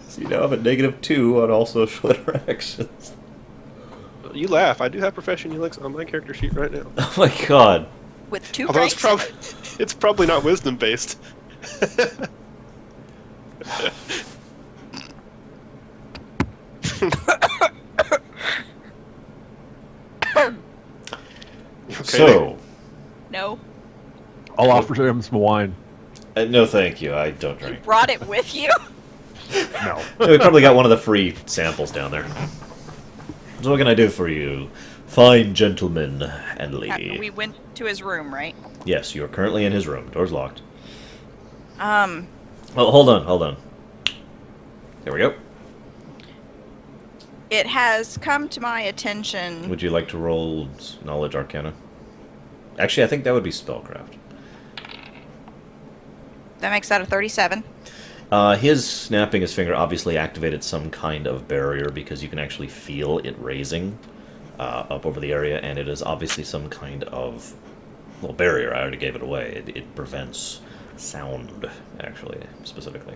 So you now have a -2 on all social interactions. You laugh, I do have Profession Helix on my character sheet right now. Oh my god. With 2 Although ranks. it's probably not wisdom based. Okay. So, No. I'll offer him some wine. no thank you, I don't You drink. brought it with you? No. We probably got one of the free samples down there. So what can I do for you, fine gentleman and lady? We went to his room, right? Yes, you are currently in his room. Door's locked. Um, Oh, hold on. There we go. it has come to my attention. Would you like to roll Knowledge Arcana? Actually, I think that would be Spellcraft. That makes that a 37. His snapping his finger obviously activated some kind of barrier because you can actually feel it raising up over the area, and it is obviously some kind of barrier. I already gave it away. It prevents sound, actually, specifically.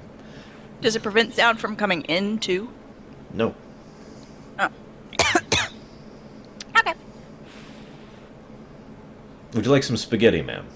Does it prevent sound from coming into? No. Oh. Okay. Would you like some spaghetti, ma'am?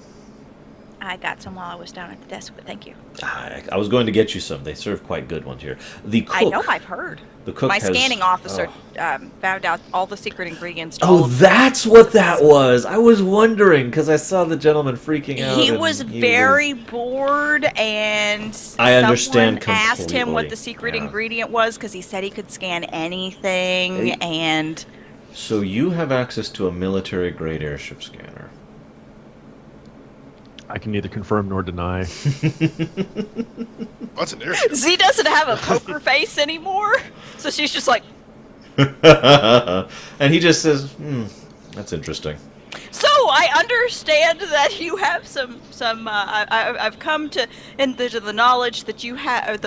I got some while I was down at the desk, but thank you. I was going to get you some. They serve quite good ones here. The cook. I know, I've heard. The cook My has- scanning officer Oh. found out all the secret ingredients to all Oh, of that's what that was. I was wondering because I saw the gentleman freaking out. He and was he very bored, and I understand someone asked him what completely. the secret Yeah. ingredient was because he said he could scan anything, Hey. and So you have access to a military-grade airship scanner. I can neither confirm nor deny. What's an airship? Z doesn't have a poker face anymore, so she's just like, And he just says, that's interesting. so I understand that you have some. I've come to into the knowledge that you have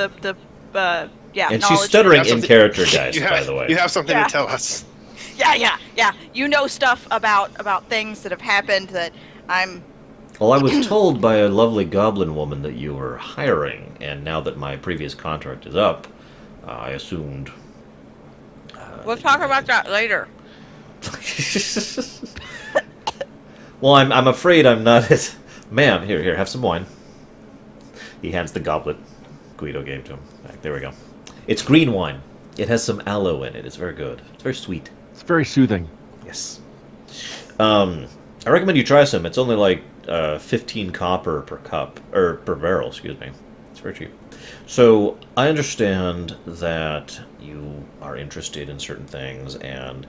yeah. And she's knowledge stuttering You have in something- character, guys, You by have, the way. you have something Yeah. to tell us. Yeah. You know stuff about things that have happened that I'm. Well, I was told by a lovely goblin woman that you were hiring, and now that my previous contract is up, I assumed... We'll talk about that later. Well, I'm afraid I'm not as... Ma'am, here, have some wine. He hands the goblet Guido gave to him. There we go. It's green wine. It has some aloe in it. It's very good. It's very sweet. It's very soothing. Yes. I recommend you try some. It's only like 15 copper per cup, or per barrel, excuse me. It's very cheap. So, I understand that you are interested in certain things, and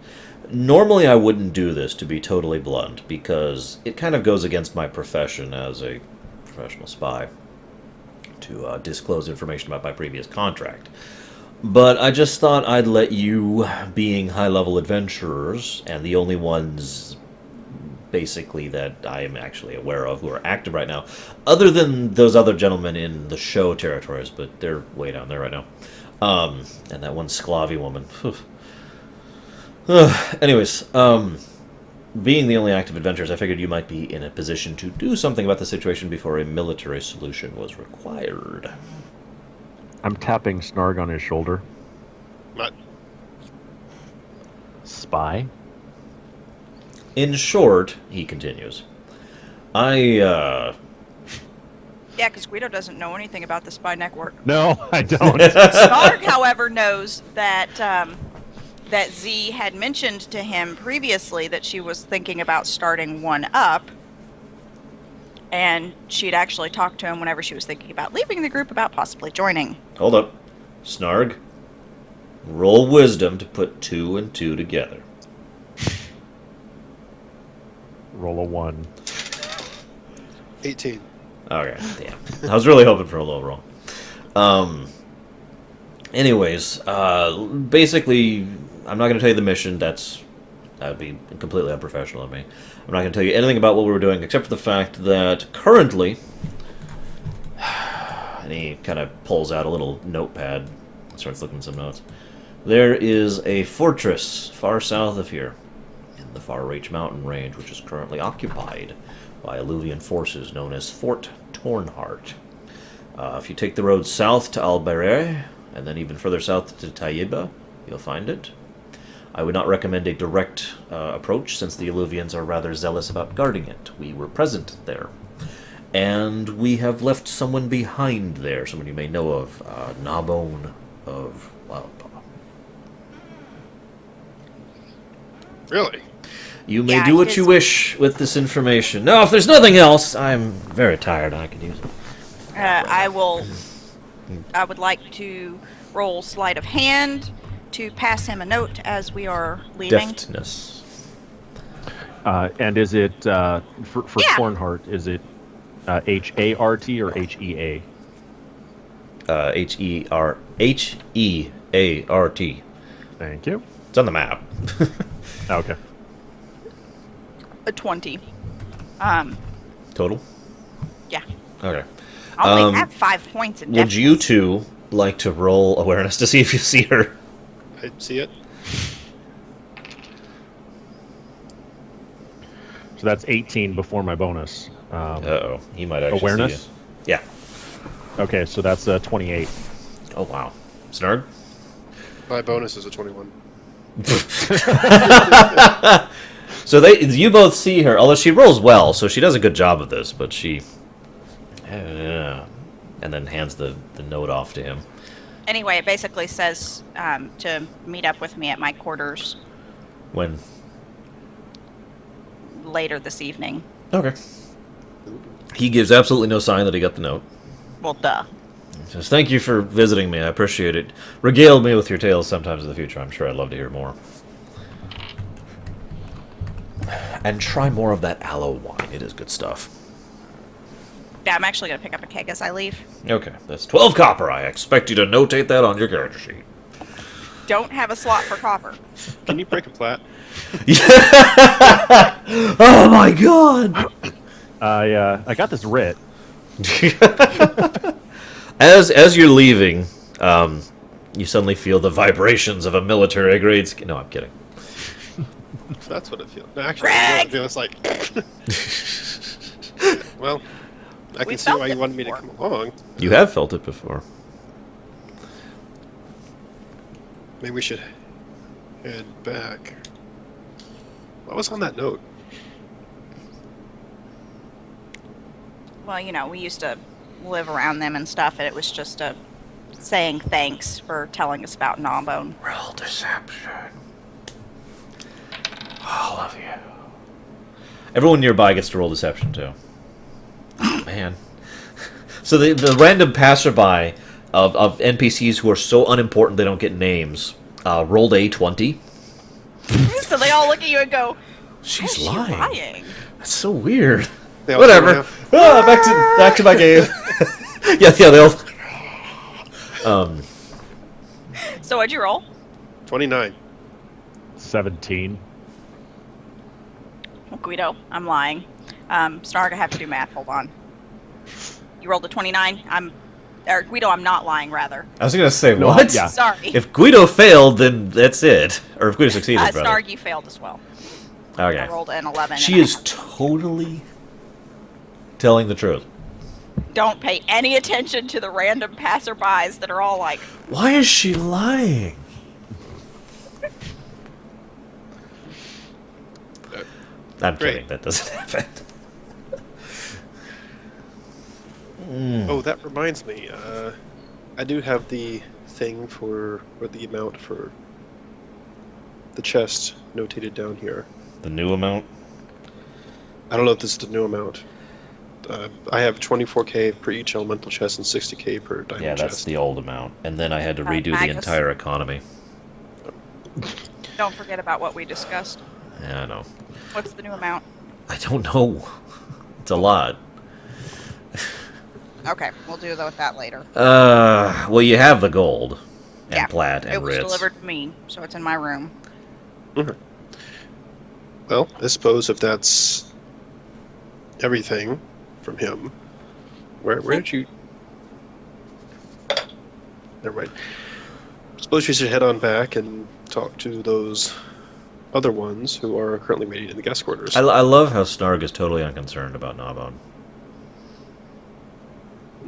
normally I wouldn't do this, to be totally blunt, because it kind of goes against my profession as a professional spy to disclose information about my previous contract. But I just thought I'd let you, being high-level adventurers, and the only ones basically that I am actually aware of who are active right now, other than those other gentlemen in the show territories, but they're way down there right now. And that one Sclavy woman. Anyways, being the only active adventurers, I figured you might be in a position to do something about the situation before a military solution was required. I'm tapping Snarg on his shoulder. Not Spy? In short, he continues, Yeah, because Guido doesn't know anything about the spy network. No, I don't. Snarg, however, knows that that Z had mentioned to him previously that she was thinking about starting one up, and she'd actually talked to him whenever she was thinking about leaving the group about possibly joining. Hold up. Snarg, roll wisdom to put 2 and 2 together. Roll a 1. 18. Okay, damn. I was really hoping for a low roll. Anyways, basically, I'm not going to tell you the mission. That would be completely unprofessional of me. I'm not going to tell you anything about what we were doing, except for the fact that currently, and he kind of pulls out a little notepad, starts looking at some notes. There is a fortress far south of here, in the Far Reach mountain range, which is currently occupied by Illuvian forces known as Fort Tornhart. If you take the road south to Albarre, and then even further south to Taiba, you'll find it. I would not recommend a direct approach, since the Illuvians are rather zealous about guarding it. We were present there. And we have left someone behind there, someone you may know of, Nabone of Wildpaw. Really? You may Yeah, do what his- you wish with this information. No, if there's nothing else, I'm very tired and I could use it. I would like to roll sleight of hand to pass him a note as we are leaving. Deftness. And is it, for Yeah. Tornhart, is it H-A-R-T or H-E-A? H-E-A-R-T. Thank you. It's on the map. Okay. A 20. Total? Yeah. Okay. I only have 5 points in Would you deftness. two like to roll awareness to see if you see her? I see it. So that's 18 before my bonus. Uh-oh. He might actually Awareness? see you. Yeah. Okay, so that's 28. Oh, wow. Snarg? My bonus is a 21. So you both see her, although she rolls well, so she does a good job of this, but she... and then hands the note off to him. Anyway, it basically says to meet up with me at my quarters When? later this evening. Okay. He gives absolutely no sign that he got the note. Well, duh. He says, thank you for visiting me, I appreciate it. Regale me with your tales sometimes in the future, I'm sure I'd love to hear more. And try more of that aloe wine. It is good stuff. Yeah, I'm actually going to pick up a keg as I leave. Okay, that's 12 copper. I expect you to notate that on your character sheet. Don't have a slot for copper. Can you break a plat? Oh my god! I got this writ. As you're leaving, you suddenly feel the vibrations of a military grade. No, I'm kidding. That's what it feels. No, actually, Greg! it feels like. Well, I We can see felt why it you wanted me to before. come along. You have felt it before. Maybe we should head back. What was on that note? Well, you know, we used to live around them and stuff, and it was just a saying thanks for telling us about Gnawbone. Roll deception. All of you. Everyone nearby gets to roll deception too. Oh man. So the random passerby of NPCs who are so unimportant they don't get names rolled a 20. So they all look at you and go, She's "Is she lying. lying?" That's so weird. They all Whatever. turn out. Back to my game. yeah, they all. So what'd you roll? 29. 17. Well, Guido, I'm lying. Snarg, I have to do math. Hold on. You rolled a 29. Guido, I'm not lying, rather. I was gonna say No, what? yeah. Sorry. If Guido failed, then that's it. Or if Guido succeeded, rather. Snarg, you failed as well. I Okay. rolled an 11. She and a is half. totally telling the truth. Don't pay any attention to the random passerbys that are all like, Why is she lying? I'm Great. kidding. That doesn't happen. Oh, that reminds me. I do have the thing or the amount for the chest notated down here. The new amount? I don't know if this is the new amount. I have 24k per each elemental chest and 60k per diamond Yeah, that's chest. the old amount. And then I had to redo the Magus. entire economy. don't forget about what we discussed. Yeah, I know. What's the new amount? I don't know. It's a lot. Okay, we'll do with that later. Well, you have the gold. And Yeah, plat and it was Ritz. delivered to me, so it's in my room. Well, I suppose if that's everything from him, where did you? Never mind. Suppose you should head on back and talk to those other ones who are currently waiting in the guest quarters. I love how Snarg is totally unconcerned about Gnawbone.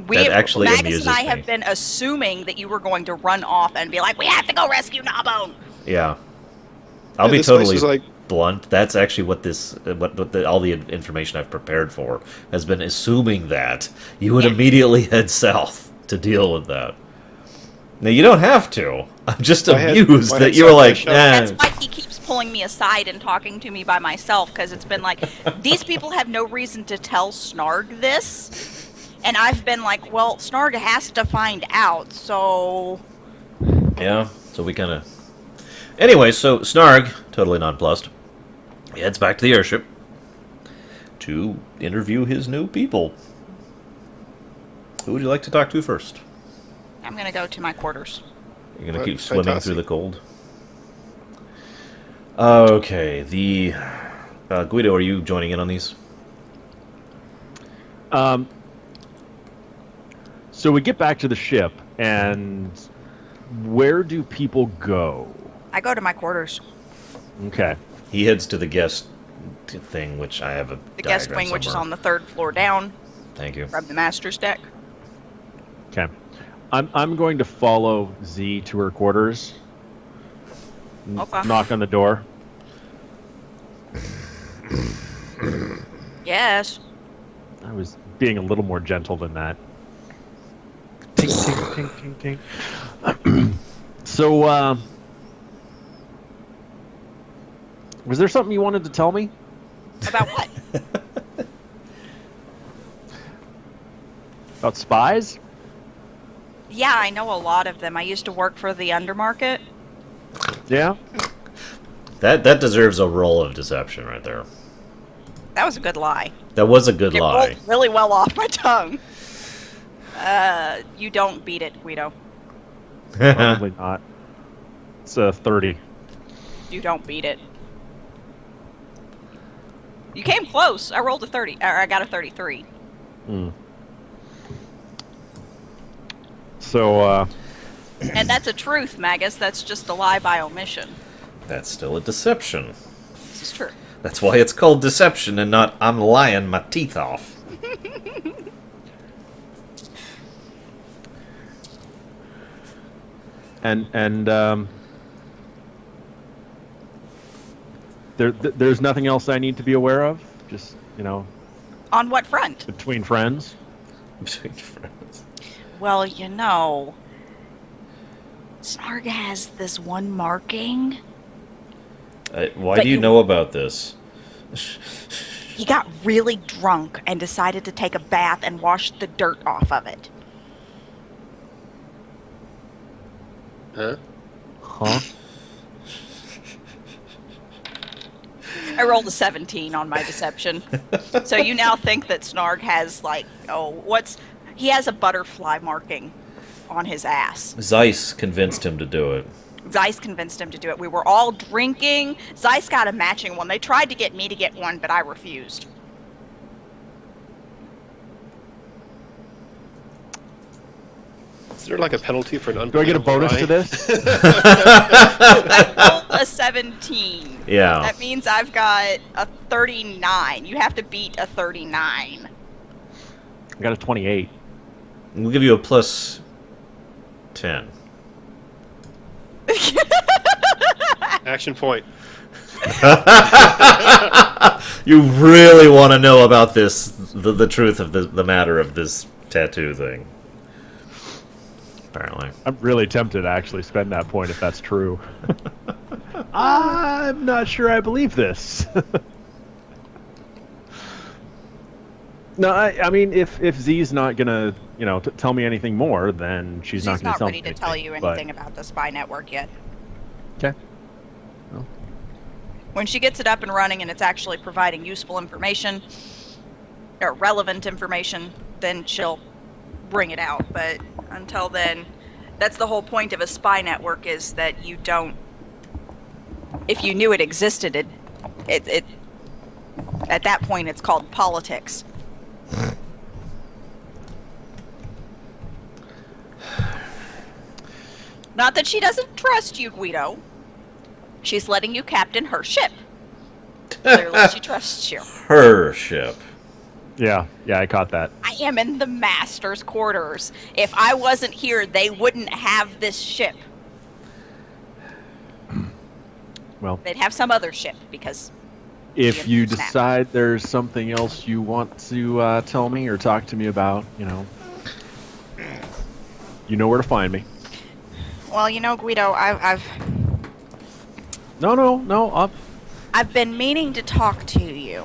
That actually Magus amuses and I me. have been assuming that you were going to run off and be like, "We have to go rescue Gnawbone." Yeah. I'll Yeah, be this place totally is like- blunt. That's actually what all the information I've prepared for has been assuming that you would Yeah. immediately head south to deal with that. Now you don't have to. I'm just Why had- amused why that had you were South like, Bay shut? That's eh. why he keeps pulling me aside and talking to me by myself, because it's been like, these people have no reason to tell Snarg this. And I've been like, well, Snarg has to find out, so... Yeah, so we kind of... Anyway, so Snarg, totally nonplussed, he heads back to the airship to interview his new people. Who would you like to talk to first? I'm gonna go to my quarters. You're going to Right, keep swimming fantastic. through the cold? Okay, the... Guido, are you joining in on these? So we get back to the ship, and where do people go? I go to my quarters. Okay. He heads to the guest thing, which I have a The guest diagram wing, which is somewhere. on the 3rd floor down Thank you. from the master's deck. Okay. I'm going to follow Z to her quarters. Okay. Knock on the door. Yes. I was being a little more gentle than that. Ting, ting, ting, ting, ting. So, was there something you wanted to tell me? About what? About spies? Yeah, I know a lot of them. I used to work for the undermarket. Yeah? That deserves a roll of deception right there. That was a good lie. That was a good It lie. rolled really well off my tongue. You don't beat it, Guido. Probably not. It's a 30. You don't beat it. You came close. I rolled a 30, or I got a 33. So, And that's a truth, Magus. That's just a lie by omission. That's still a deception. This is true. That's why it's called deception and not I'm lying my teeth off. there's nothing else I need to be aware of. Just On what front? between friends. Between friends. Well, Snarg has this one marking. Why But do you you- know about this? He got really drunk and decided to take a bath and wash the dirt off of it. Huh? Huh? I rolled a 17 on my deception. So you now think that Snarg has, he has a butterfly marking on his ass. Zeiss convinced him to do it. Zeiss convinced him to do it. We were all drinking. Zeiss got a matching one. They tried to get me to get one, but I refused. Is there like a penalty for an Do I get a bonus lie? to this? I rolled a 17. Yeah. That means I've got a 39. You have to beat a 39. I got a 28. We'll give you a plus 10. Action point. You really want to know about this, the truth of the matter of this tattoo thing. Apparently. I'm really tempted to actually spend that point if that's true. I'm not sure I believe this. No, I mean, if Z's not gonna, tell me anything more, then she's not gonna tell me ready to anything. tell you but- anything about the spy network yet. Okay. When she gets it up and running and it's actually providing useful information or relevant information, then she'll bring it out. But until then, that's the whole point of a spy network, is that you don't, if you knew it existed, it at that point it's called politics. Not that she doesn't trust you, Guido. She's letting you captain her ship. Clearly she trusts you. Her ship. Yeah, I caught that. I am in the master's quarters. If I wasn't here, they wouldn't have this ship. Well, They'd have some other ship, because if you Snap. decide there's something else you want to tell me or talk to me about, you know where to find me. well, Guido, No. I've been meaning to talk to you.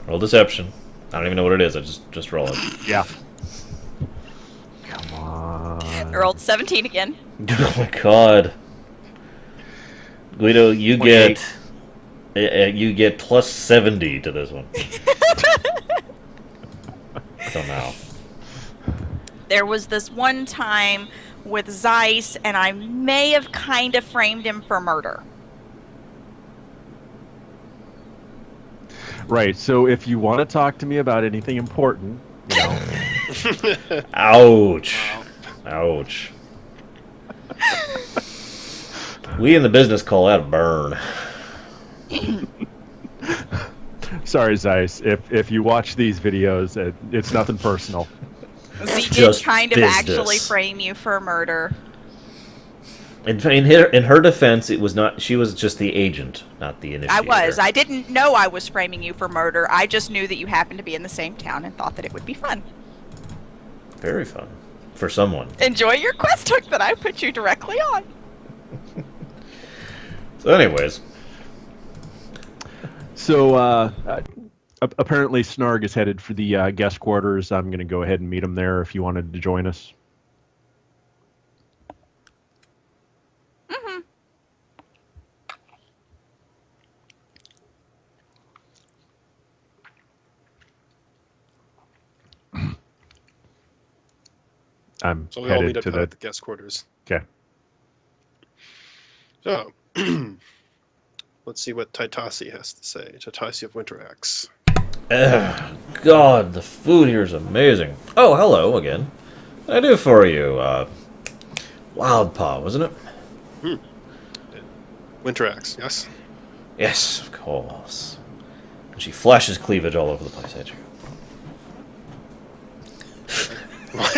Roll deception. I don't even know what it is. I just roll it. Yeah. Come on. I rolled 17 again. Oh my god. Guido, you 28. get plus 70 to this one. Somehow. There was this one time with Zeiss, and I may have kind of framed him for murder. Right, so if you want to talk to me about anything important, Ouch. Ouch. We in the business call that a burn. sorry, Zeiss, if you watch these videos, it's nothing personal. Z did just kind of business. actually frame you for murder. In her defense, it was not. She was just the agent, not the initiator. I was. I didn't know I was framing you for murder. I just knew that you happened to be in the same town and thought that it would be fun. Very fun for someone. Enjoy your quest hook that I put you directly on. So, anyways, So, apparently Snarg is headed for the guest quarters. I'm going to go ahead and meet him there if you wanted to join us. I'm So we all meet headed up to down the. at the guest quarters. Okay. So, let's see what Taitasi has to say. Taitasi of Winter Axe. God, the food here is amazing. Oh, hello again. What can I do for you? Wild Paw, wasn't it? Winter Axe, yes? Yes, of course. And she flashes cleavage all over the place at you. What?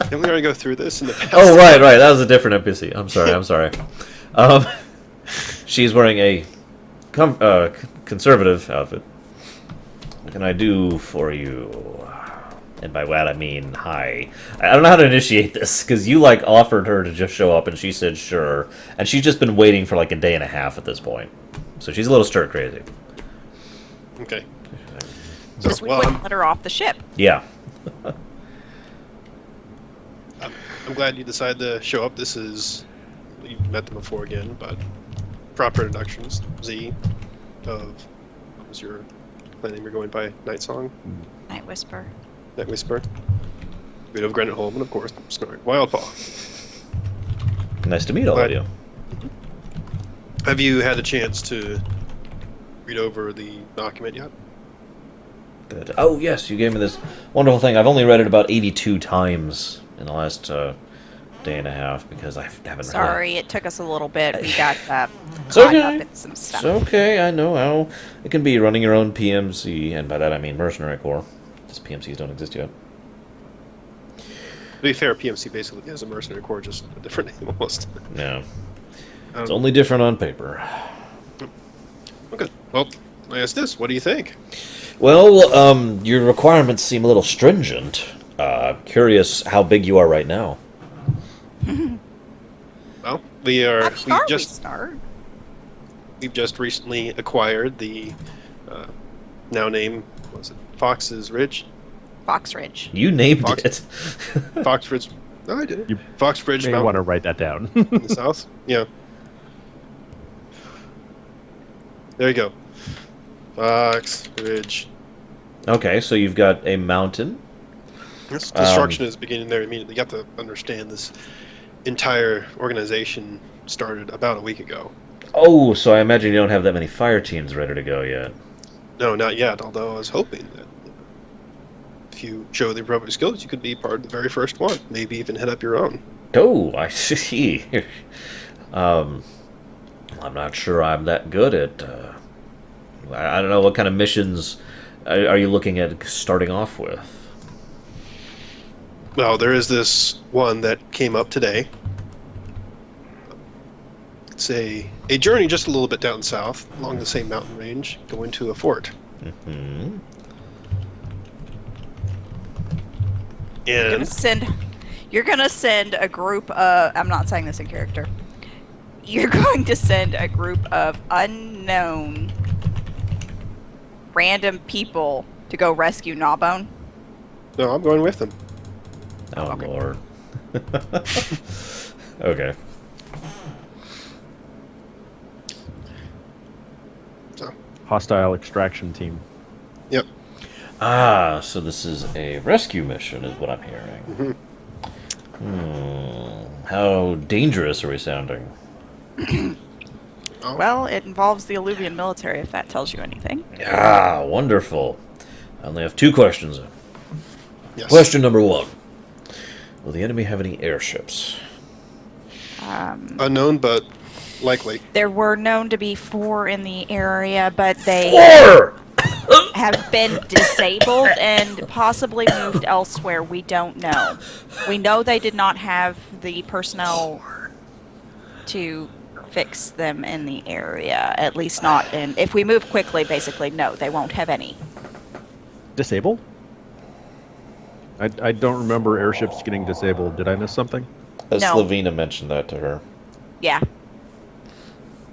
Didn't we already go through this in the past? Oh, right. That was a different NPC. I'm sorry. Um, she's wearing a conservative outfit. What can I do for you? And by that I mean hi. I don't know how to initiate this, because you, offered her to just show up, and she said sure. And she's just been waiting for, a day and a half at this point. So she's a little stir-crazy. Okay. Because we wouldn't let her off the ship. Yeah. I'm glad you decided to show up. This is... You've met them before again, but... Proper introductions. Z of... What was your... name you're going by? Night Song? Night Whisper. Night Whisper. Bit of Granite Home, and of course, Snoring Wildpaw. Nice to meet all of you. Have you had a chance to read over the document yet? Good. Oh, yes, you gave me this wonderful thing. I've only read it about 82 times in the last day and a half, because I haven't Sorry, it took us a little bit. We got It's caught okay. up in some stuff. It's okay, I know how it can be running your own PMC, and by that I mean Mercenary Corps. Because PMCs don't exist yet. To be fair, PMC basically is a mercenary corps, just a different name almost. No. It's only different on paper. Okay, well, I ask this. What do you think? Well, your requirements seem a little stringent. Curious how big you are right now. Well, we are. How far we start? We've just recently acquired the now named, what was it, Fox's Ridge? Fox Ridge. You named Fox- it. Fox Ridge. No, I did. You Fox Ridge may Mountain want to write that down. in the south. Yeah. There you go. Fox Ridge. Okay, so you've got a mountain. This construction is beginning there immediately. You have to understand this entire organization started about a week ago. Oh, so I imagine you don't have that many fire teams ready to go yet. No, not yet, although I was hoping that if you show the appropriate skills, you could be part of the very first one. Maybe even head up your own. Oh, I see. I'm not sure I'm that good at... I don't know, what kind of missions are you looking at starting off with? Well, there is this one that came up today. It's a journey just a little bit down south, along the same mountain range, going to a fort. Mm-hmm. And You're gonna send a group of. I'm not saying this in character. You're going to send a group of unknown, random people to go rescue Gnawbone. no, I'm going with them. Oh, Okay. Lord. Okay. So, Hostile extraction team. yep. Ah, so this is a rescue mission, is what I'm hearing. Mhm. How dangerous are we sounding? Oh, Well, it involves the Alluvian military, if that tells you anything. Ah, wonderful. I only have two questions. yes. Question number one. Will the enemy have any airships? Unknown, but likely. There were known to be 4 in the area, but they Four! have been disabled and possibly moved elsewhere. We don't know. We know they did not have the personnel to fix them in the area, at least not in. If we move quickly, basically, no, they won't have any. Disabled? I don't remember airships getting disabled. Did I miss something? No. Slavina mentioned that to her. Yeah.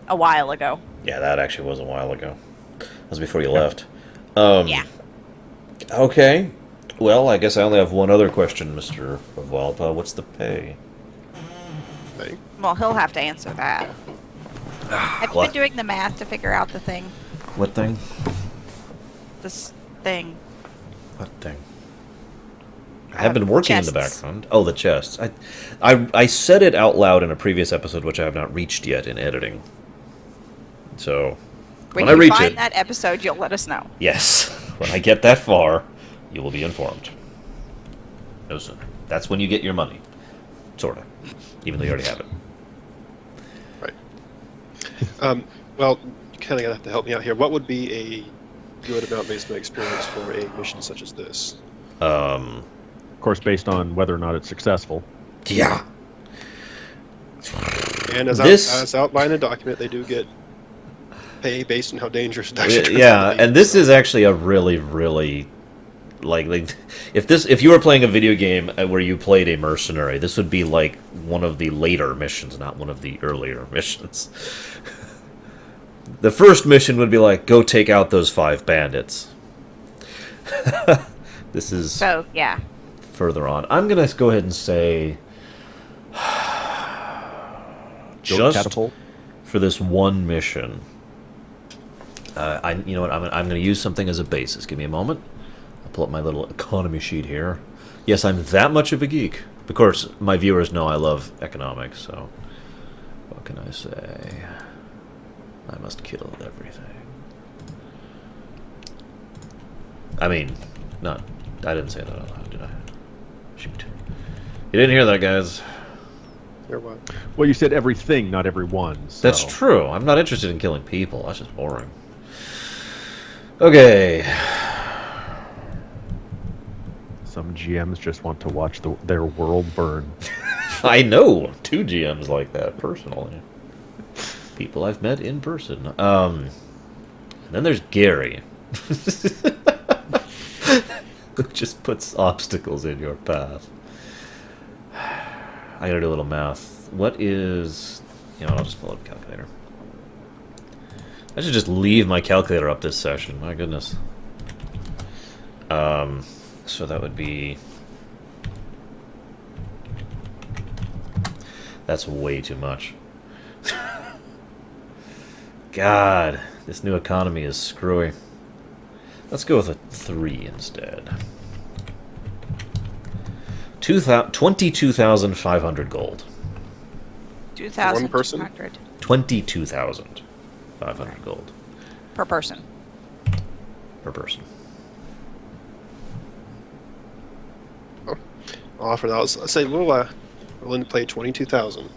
A while ago. Yeah, that actually was a while ago. That was before you left. Yeah. Okay. Well, I guess I only have one other question, Mr. Wildpaw. What's the pay? Thing. Well, he'll have to answer that. Have you What? been doing the math to figure out the thing? What thing? This thing. What thing? I have been working in the chests. background. Oh, the chests. I said it out loud in a previous episode, which I have not reached yet in editing. So, When I you reach find it, that episode, you'll let us know. yes, when I get that far, you will be informed. No sooner. That's when you get your money. Sorta. Even though you already have it. Right. Well, you kind of gonna have to help me out here. What would be a good amount based on my experience for a mission such as this? Um, Of course, based on whether or not it's successful. Yeah. And as outlined in the document, they do get pay based on how dangerous it actually turns out yeah, to be, and this so- is actually a really like if you were playing a video game where you played a mercenary, this would be like one of the later missions, not one of the earlier missions. The first mission would be like, go take out those 5 bandits. This is So, yeah. further on. I'm gonna go ahead and say Go just catapult. for this one mission. You know what? I'm going to use something as a basis. Give me a moment. I'll pull up my little economy sheet here. Yes, I'm that much of a geek. Of course, my viewers know I love economics, so what can I say? I must kill everything. I mean, not. I didn't say that out loud, did I? Shoot. You didn't hear that, guys. Or what? Well, you said everything, not everyone. So. That's true. I'm not interested in killing people. That's just boring. Okay. Some GMs just want to watch their world burn. I know 2 GMs like that personally. People I've met in person. And then there's Gary. Who just puts obstacles in your path. I gotta do a little math. What is... You know, I'll just pull up a calculator. I should just leave my calculator up this session. My goodness. So that would be... That's way too much. God, this new economy is screwy. Let's go with a 3 instead. 22,500 gold. 2,200 22,500 gold per person. per person. I'll offer that. Let's say we'll willing to play 22,000.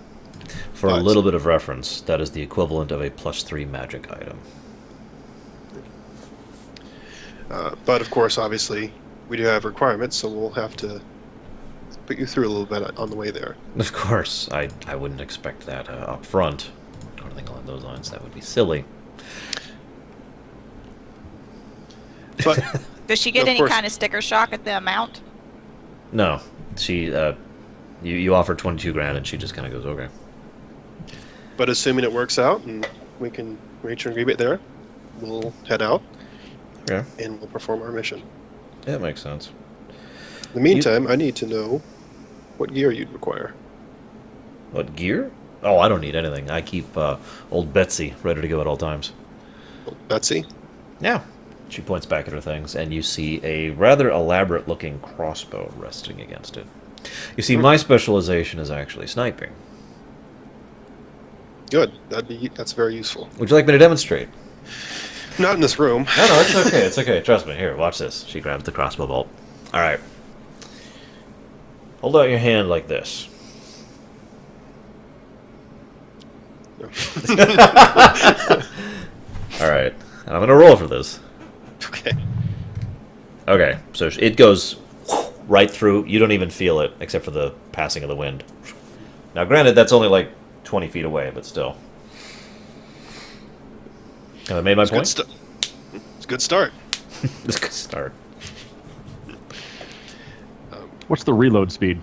For a But- little bit of reference, that is the equivalent of a +3 magic item. But of course, obviously, we do have requirements, so we'll have to put you through a little bit on the way there. Of course, I wouldn't expect that up front. Or anything along those lines. That would be silly. But Does she get Of any course. kind of sticker shock at the amount? No, she you offer 22 grand and she just kind of goes, okay. assuming it works out and we can reach an agreement there, we'll head out Okay, and we'll perform our mission. yeah, that makes sense. In the meantime, I need to know what gear you'd require. What gear? Oh, I don't need anything. I keep old Betsy ready to go at all times. Betsy? Yeah. She points back at her things, and you see a rather elaborate-looking crossbow resting against it. You see, my specialization is actually sniping. Good. That's very useful. Would you like me to demonstrate? Not in this room. No, it's okay. It's okay. Trust me. Here, watch this. She grabs the crossbow bolt. All right. Hold out your hand like this. All right. And I'm going to roll for this. Okay. Okay, so it goes right through. You don't even feel it, except for the passing of the wind. Now, granted, that's only like 20 feet away, but still. Have I made my point? It's a good start. It's a good start. What's the reload speed?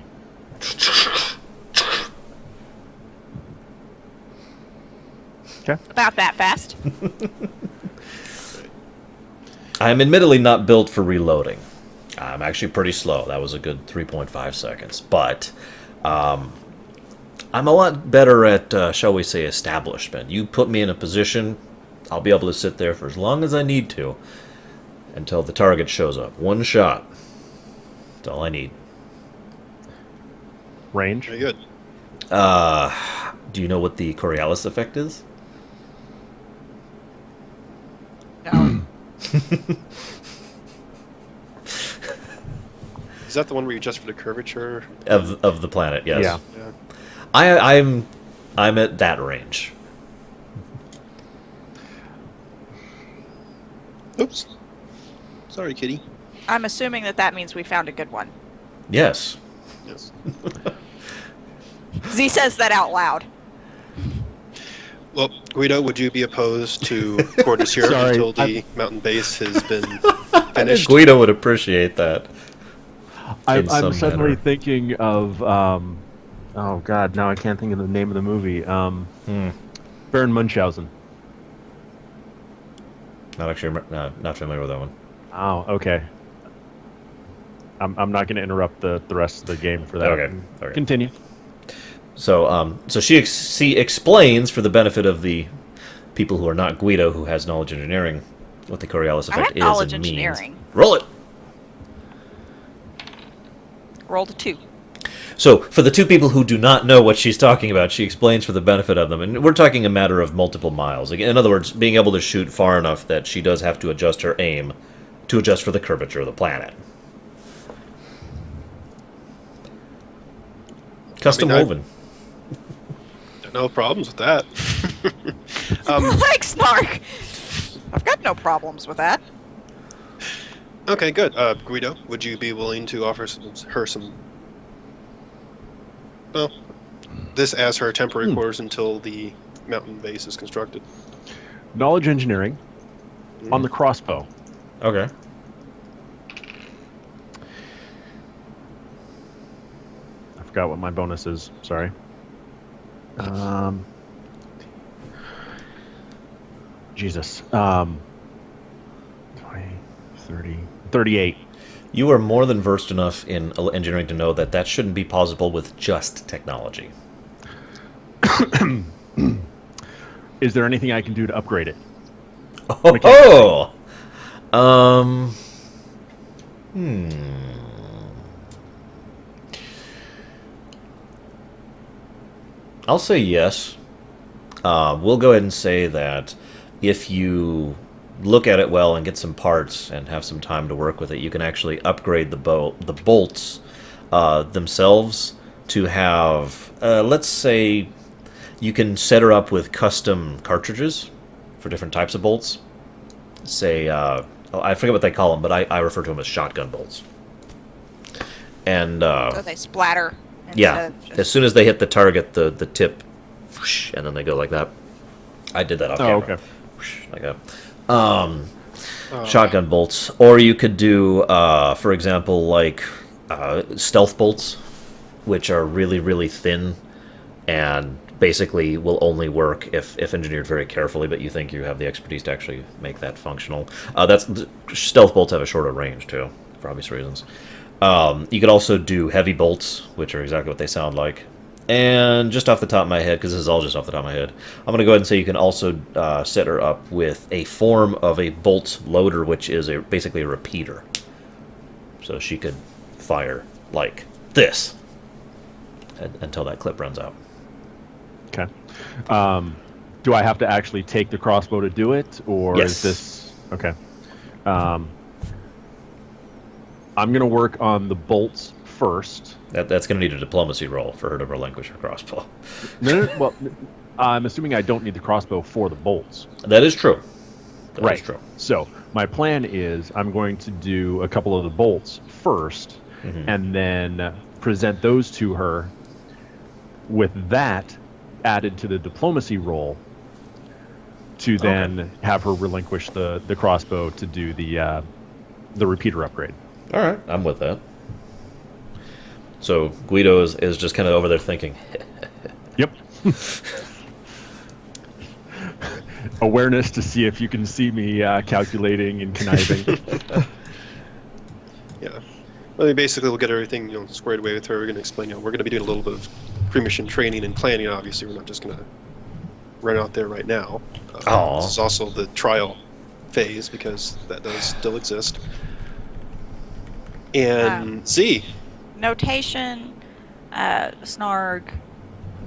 Okay. About that fast. I am admittedly not built for reloading. I'm actually pretty slow. That was a good 3.5 seconds. But I'm a lot better at, shall we say, establishment. You put me in a position, I'll be able to sit there for as long as I need to until the target shows up. One shot. That's all I need. range. Very good. Do you know what the Coriolis effect is? No. Is that the one where you adjust for the curvature? Of the planet, yes. Yeah. Yeah. I'm at that range. Oops. Sorry, kitty. I'm assuming that means we found a good one. Yes. Yes. Z says that out loud. Well, Guido, would you be opposed to quarters here Sorry, until the mountain base has been I think finished? Guido would appreciate that. I'm some suddenly manner. thinking of, oh god, now I can't think of the name of the movie. Baron Munchausen. Not actually, not familiar with that one. Oh, okay. I'm not going to interrupt the rest of the game for that. Okay, okay. Continue. So, so she explains for the benefit of the people who are not Guido, who has knowledge engineering, what the Coriolis I effect have is knowledge and engineering. means. Roll it. Rolled a 2. So, for the two people who do not know what she's talking about, she explains for the benefit of them, and we're talking a matter of multiple miles. In other words, being able to shoot far enough that she does have to adjust her aim to adjust for the curvature of the planet. Custom woven. No problems with that. Like Snark! I've got no problems with that. Okay, good. Guido, would you be willing to offer her some... Well, this as her temporary quarters until the mountain base is constructed? Knowledge engineering on the crossbow. Okay. I forgot what my bonus is. Sorry. Jesus. 20, 30, 38. You are more than versed enough in engineering to know that that shouldn't be possible with just technology. Is there anything I can do to upgrade it? Oh! I'll say yes. We'll go ahead and say that if you look at it well and get some parts and have some time to work with it, you can actually upgrade the bolts themselves to have, let's say, you can set her up with custom cartridges for different types of bolts. Say, I forget what they call them, but I refer to them as shotgun bolts. And So they splatter. yeah, instead of just- as soon as they hit the target, the tip, whoosh, and then they go like that. I did that off camera. okay. Whoosh, like that. Shotgun bolts, or you could do, for example, like stealth bolts, which are really, really thin, and basically will only work if engineered very carefully. But you think you have the expertise to actually make that functional. Stealth bolts have a shorter range too, for obvious reasons. You could also do heavy bolts, which are exactly what they sound like. And just off the top of my head, because this is all just off the top of my head, I'm going to go ahead and say you can also set her up with a form of a bolt loader, which is basically a repeater. So she could fire like this until that clip runs out. Okay. Do I have to actually take the crossbow to do it, or Yes. is this okay? I'm going to work on the bolts first. That's going to need a diplomacy roll for her to relinquish her crossbow. No, well, I'm assuming I don't need the crossbow for the bolts. That is true. That is true. So my plan is I'm going to do a couple of the bolts first, and then present those to her. With that added to the diplomacy roll, to then have her relinquish the crossbow to do the repeater upgrade. All right, I'm with that. So Guido is just kind of over there thinking. Yep. Awareness to see if you can see me calculating and conniving. Yeah. I mean, basically, we'll get everything squared away with her. We're going to explain. We're going to be doing a little bit of pre-mission training and planning. Obviously, we're not just going to run out there right now. This is also the trial phase because that does still exist. And Z. Notation. Snarg,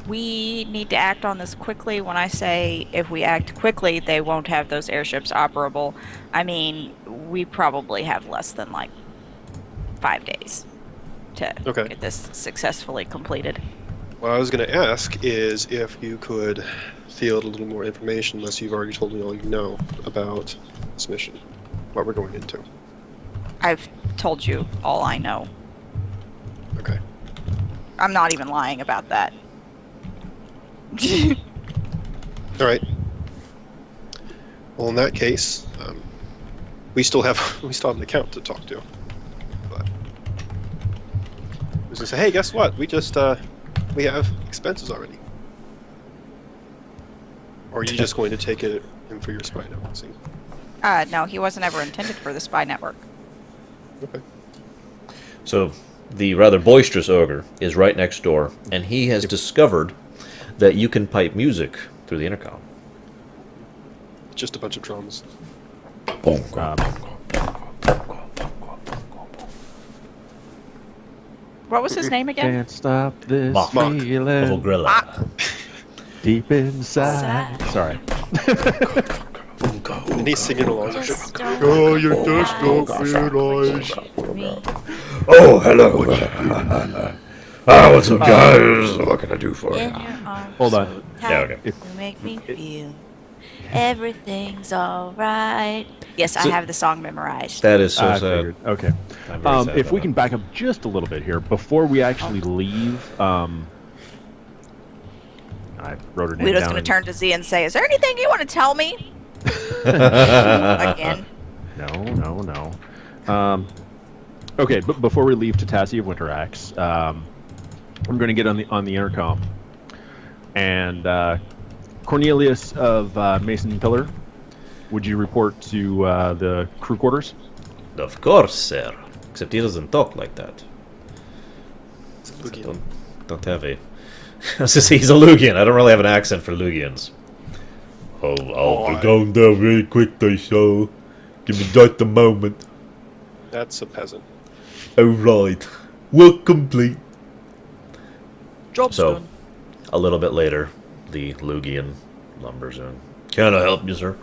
we need to act on this quickly. When I say if we act quickly, they won't have those airships operable. I mean, we probably have less than like 5 days to get this successfully completed. What I was going to ask is if you could field a little more information, unless you've already told me all you know about this mission, what we're going into. I've told you all I know. Okay. I'm not even lying about that. All right. Well, in that case, we still have an account to talk to. But I was gonna say, hey, guess what? We just we have expenses already. Or are you just going to take it in for your spy network? See? No, he wasn't ever intended for the spy network. Okay. So, the rather boisterous ogre is right next door, and he has discovered that you can pipe music through the intercom. Just a bunch of drums. What was his name again? Can't stop this Mock. feeling Grilla. deep inside. Sorry. And he's singing along. Oh, you just don't realize. Oh, hello. What's up, guys? What can I do for you? Hold on. Yeah, okay. You make me feel everything's alright. Yes, I So- have the song memorized. That is so I sad. figured. Okay. I'm very sad If about we it. can back up just a little bit here before we actually leave. I wrote her name Ludo's down. going to turn to Z and say, "Is there anything you want to tell me?" Again. No. Okay, but before we leave to Tassie of Winter Axe, I'm going to get on the intercom, and Cornelius of Mason Pillar, would you report to the crew quarters? Of course, sir. Except he doesn't talk like that. Don't have a... I was gonna say he's a Lugian. I don't really have an accent for Lugians. I'll be going there really quick, they shall. Give me just a moment. That's a peasant. Alright. Work complete. Job's So, done. a little bit later, the Lugian lumbers in. Can I help you, sir?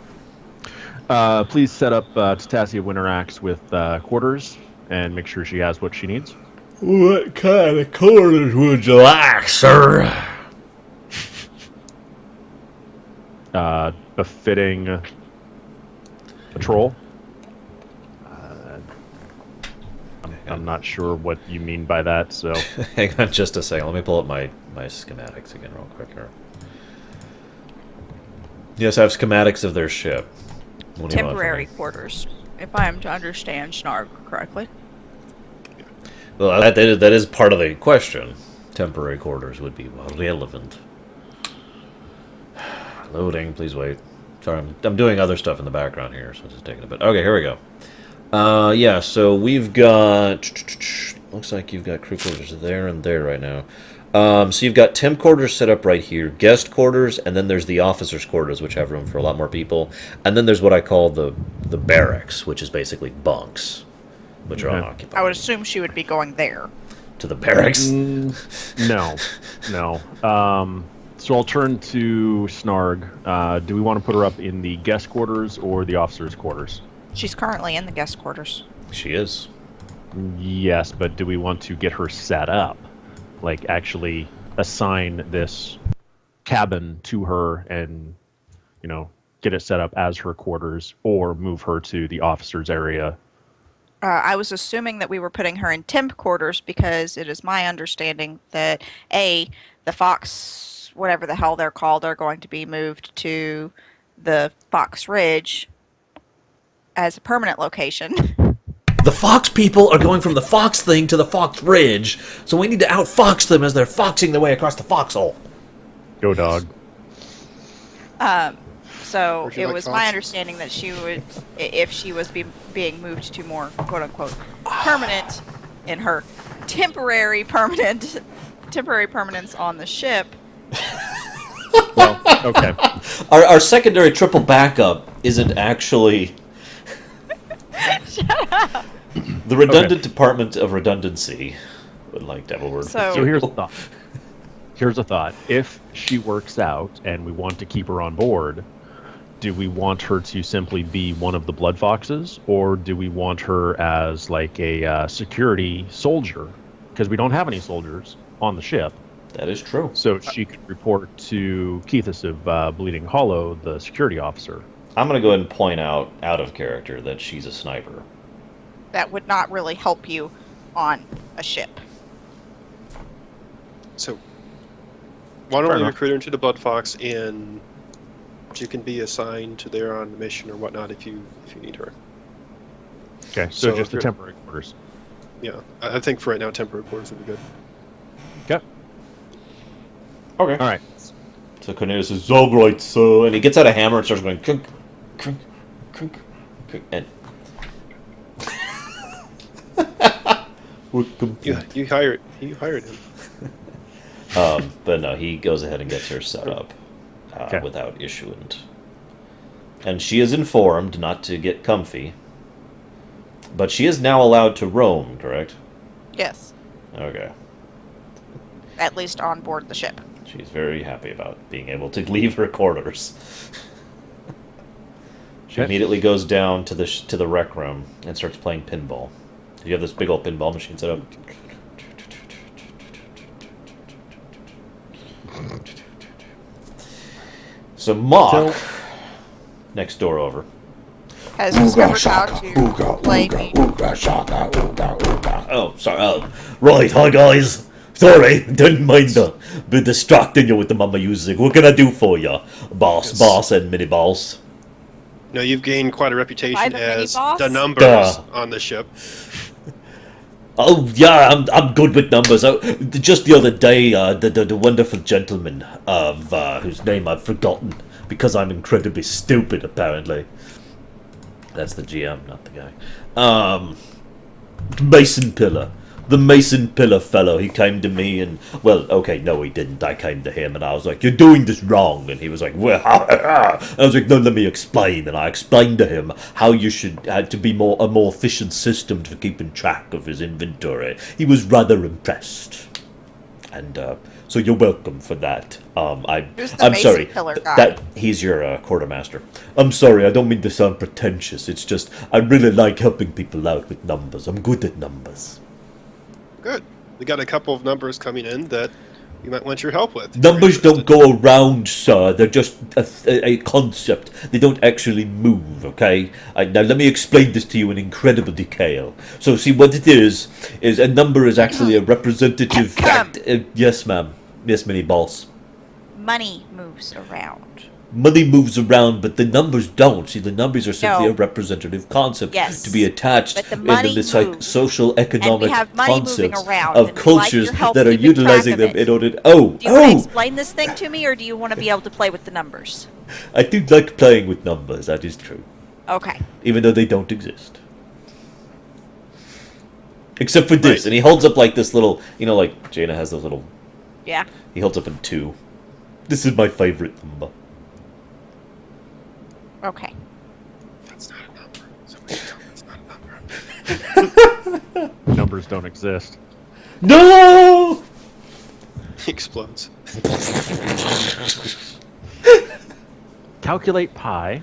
Please set up Tassie of Winter Axe with quarters and make sure she has what she needs. What kind of quarters would you like, sir? Befitting patrol. I'm not sure what you mean by that, so Hang on just a second. Let me pull up my schematics again real quick here. Yes, I have schematics of their ship. What do you want from Temporary me? quarters, if I am to understand Snarg correctly. Well, that is part of the question. Temporary quarters would be relevant. Loading, please wait. Sorry, I'm doing other stuff in the background here, so it's just taking a bit. Okay, here we go. Yeah, so we've got... Looks like you've got crew quarters there and there right now. So you've got temp quarters set up right here, guest quarters, and then there's the officers' quarters, which have room for a lot more people. And then there's what I call the barracks, which is basically bunks, which are unoccupied. I would assume she would be going there. To the barracks? no. So I'll turn to Snarg. Do we want to put her up in the guest quarters or the officers' quarters? She's currently in the guest quarters. She is. Yes, but do we want to get her set up? Like, actually assign this cabin to her and, get it set up as her quarters, or move her to the officers' area? I was assuming that we were putting her in temp quarters because it is my understanding that, A, the Fox, whatever the hell they're called, are going to be moved to the Fox Ridge as a permanent location. The Fox people are going from the Fox thing to the Fox Ridge, so we need to out-fox them as they're foxing their way across the foxhole. Go, dog. So Would you it like was Fox? my understanding that she would, if she was being moved to more quote-unquote permanent in her temporary permanence on the ship. Well, okay. Our secondary triple backup isn't actually... The redundant department of redundancy But like Devil Word. So here's a thought. Here's a thought. If she works out and we want to keep her on board, do we want her to simply be one of the Blood Foxes, or do we want her as like a security soldier? Because we don't have any soldiers on the ship. That is true. So she could report to Keithus of Bleeding Hollow, the security officer. I'm going to go ahead and point out of character that she's a sniper. that would not really help you on a ship. So, why don't Fair we enough. recruit her into the Blood Fox, and she can be assigned to there on the mission or whatnot if you need her. Okay, so So just if the you're- temporary quarters. Yeah, I think for right now, temporary quarters would be good. Okay. Okay. All right. So Cornelius says, "All right, so," and he gets out a hammer and starts going crunk, crunk, crunk, crunk, and we're complete. You hired him. But no, he goes ahead and gets her set up Okay. without issue, and she is informed not to get comfy. But she is now allowed to roam, correct? Yes, Okay. at least on board the ship. She's very happy about being able to leave her quarters. She Okay. immediately goes down to the rec room and starts playing pinball. You have this big old pinball machine set up. So Mock, next door over. Has Ooga discovered how shaka, to ooga, play ooga, ooga shaka, ooga, ooga. Oh, sorry. Oh, right. Hi, guys. Sorry, didn't mind been distracting you with the mama music. What can I do for you, boss, Yes. boss, and mini boss? No, you've gained quite a reputation By the as mini-boss? the numbers Duh. on the ship. Oh yeah, I'm good with numbers. Just the other day, the wonderful gentleman of whose name I've forgotten because I'm incredibly stupid apparently. That's the GM, not the guy. Mason Pillar. The Mason Pillar fellow, he came to me and, well, okay, no he didn't. I came to him and I was like, "You're doing this wrong." And he was like, "Well," I was like, "No, let me explain." And I explained to him how you should, to be a more efficient system for keeping track of his inventory. He was rather impressed. And, so you're welcome for that. Who's the I'm Mason sorry. Pillar guy? That he's your quartermaster. I'm sorry. I don't mean to sound pretentious. It's just I really like helping people out with numbers. I'm good at numbers. Good. We got a couple of numbers coming in that you might want your help with. Numbers don't go around, sir. They're just a concept. They don't actually move. Okay. Now let me explain this to you in incredible detail. So see what it is a number is actually a representative. Yes, ma'am. Yes, mini boss. Money moves around. Money moves around, but the numbers don't. See, the numbers are simply No. a representative concept Yes, to be attached but the into money the moves. social economic have money moving concepts around, of and we'd like cultures your help that are keeping track utilizing of them it. in order to... Do you want to Oh! explain this thing to me, or do you want to be able to play with the numbers? I do like playing with numbers, that is true. Okay. Even though they don't exist. Except for this, Right. and he holds up like this little... You know, like Jaina has those little... Yeah. He holds up in 2. This is my favorite number. Okay. That's not a number. Somebody tell me it's not a number. Numbers don't exist. No! He explodes. Calculate pi.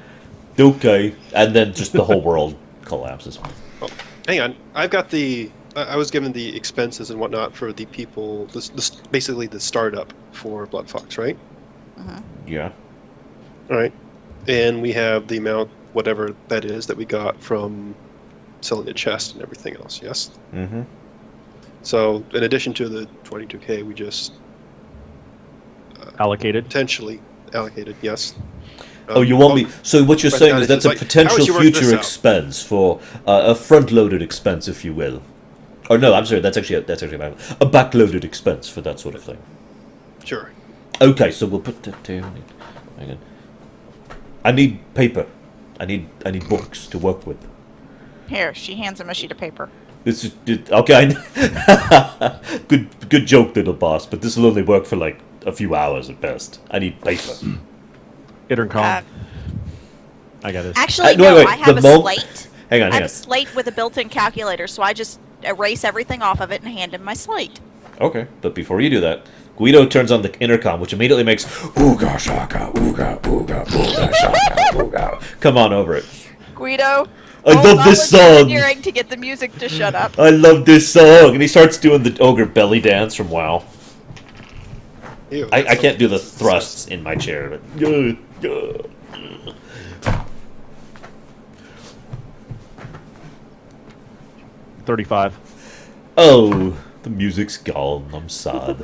Okay, and then just the whole world collapses. Oh, hang on. I've got the. I was given the expenses and whatnot for the people. Basically the startup for Blood Fox, right? Yeah. All right. And we have the amount, whatever that is, that we got from selling the chest and everything else. Yes. Mm-hmm. So in addition to the 22K, we just Allocated. potentially allocated. Yes. Oh, you want me? So what you're but saying that is is that's a like, how potential would you work future this out? expense for a front-loaded expense, if you will. Or no, I'm sorry. That's actually a back-loaded expense for that sort of thing. Sure. Okay, so we'll put that down. Hang on. I need paper. I need books to work with. Here, she hands him a sheet of paper. This is okay. Good joke, little boss. But this will only work for like a few hours at best. I need paper. Intercom. Uh, I got this. Actually, no, no, wait, I have a the slate. Hang on, I hang have on. a slate with a built-in calculator, so I just erase everything off of it and hand him my slate. Okay, but before you do that, Guido turns on the intercom, which immediately makes Ooga shaka, ooga, ooga, ooga shaka, ooga. come on over it. Guido, I love this song. To get the music to shut up. I love this song, and he starts doing the ogre belly dance from WoW. Ew, I that's can't do the so- thrusts in my chair, but 35. oh, the music's gone. I'm sad.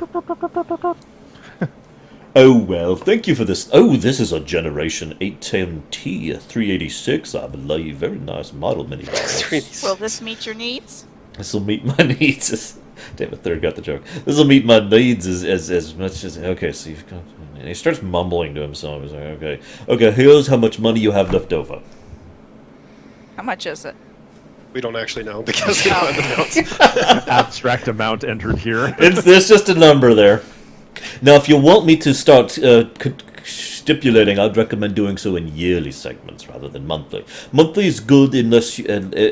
Oh well, thank you for this. Oh, this is a Generation 810T 386, I believe. Very nice model minibar. Will this meet your needs? This will meet my needs. Damn it, third got the joke. This will meet my needs as much as. Okay, so you've got. And he starts mumbling to himself. He's like, okay, here's how much money you have left over. How much is it? We don't actually know because we don't have the notes. Abstract amount entered here. There's just a number there. Now, if you want me to start stipulating, I'd recommend doing so in yearly segments rather than monthly. Monthly is good unless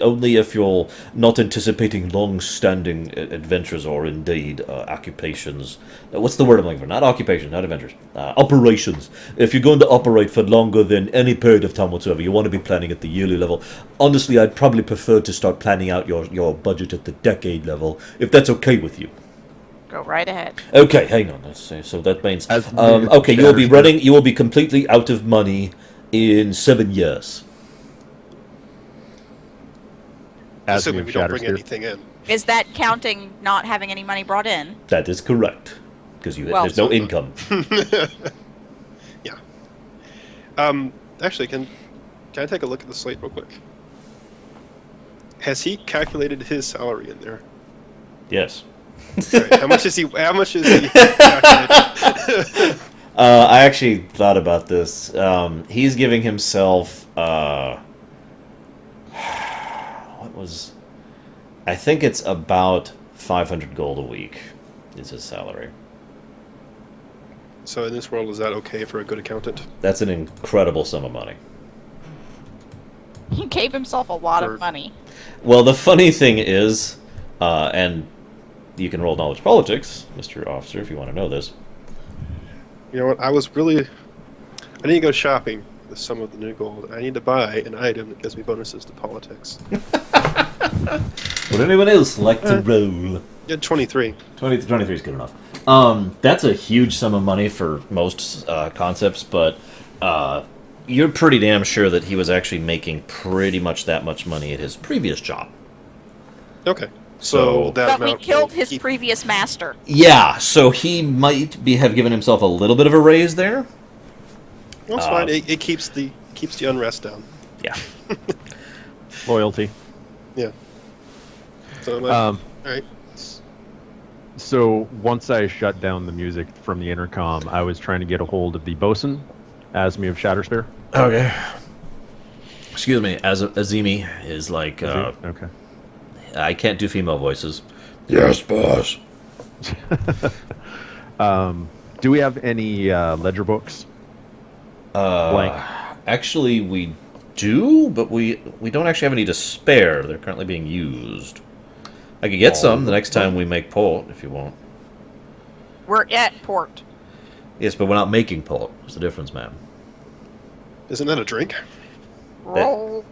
only if you're not anticipating long-standing adventures or indeed occupations. What's the word I'm looking for? Not occupations, not adventures. Operations. If you're going to operate for longer than any period of time whatsoever, you want to be planning at the yearly level. Honestly, I'd probably prefer to start planning out your budget at the decade level, if that's okay with you. Go right ahead. Okay, hang on. Let's see. So that means As okay, you will be running. You will be completely out of money in 7 years. Assuming we don't bring Shattersphere. anything in. Is that counting not having any money brought in? That is correct, because Well- there's no income. Yeah. Actually, can I take a look at the slate real quick? Has he calculated his salary in there? Yes. Alright, how much is he? How much is he? Calculated? I actually thought about this. He's giving himself what was? I think it's about 500 gold a week is his salary. So in this world, is that okay for a good accountant? That's an incredible sum of money. He gave himself a lot For- of money. Well, the funny thing is, and you can roll knowledge politics, Mr. Officer, if you want to know this. You know what? I need to go shopping with some of the new gold. I need to buy an item that gives me bonuses to politics. Would anyone else like to roll? Yeah, 23. 23 is good enough. That's a huge sum of money for most concepts, but you're pretty damn sure that he was actually making pretty much that much money at his previous job. Okay. So- So that But we amount killed will his keep- previous master. Yeah, so he might have given himself a little bit of a raise there. That's fine. It keeps the unrest down. Yeah. Loyalty. Yeah. So I'm like, Um, all right. So once I shut down the music from the intercom, I was trying to get a hold of the bosun, Asmi of Shattersphere. Okay. Excuse me, Azimi is like, Okay. I can't do female voices. Yes, boss. Do we have any ledger books? Blank. Actually, we do, but we don't actually have any to spare. They're currently being used. I could get some the next time we make port, if you want. We're at port. Yes, but we're not making port. What's the difference, ma'am? Isn't that a drink? Roll.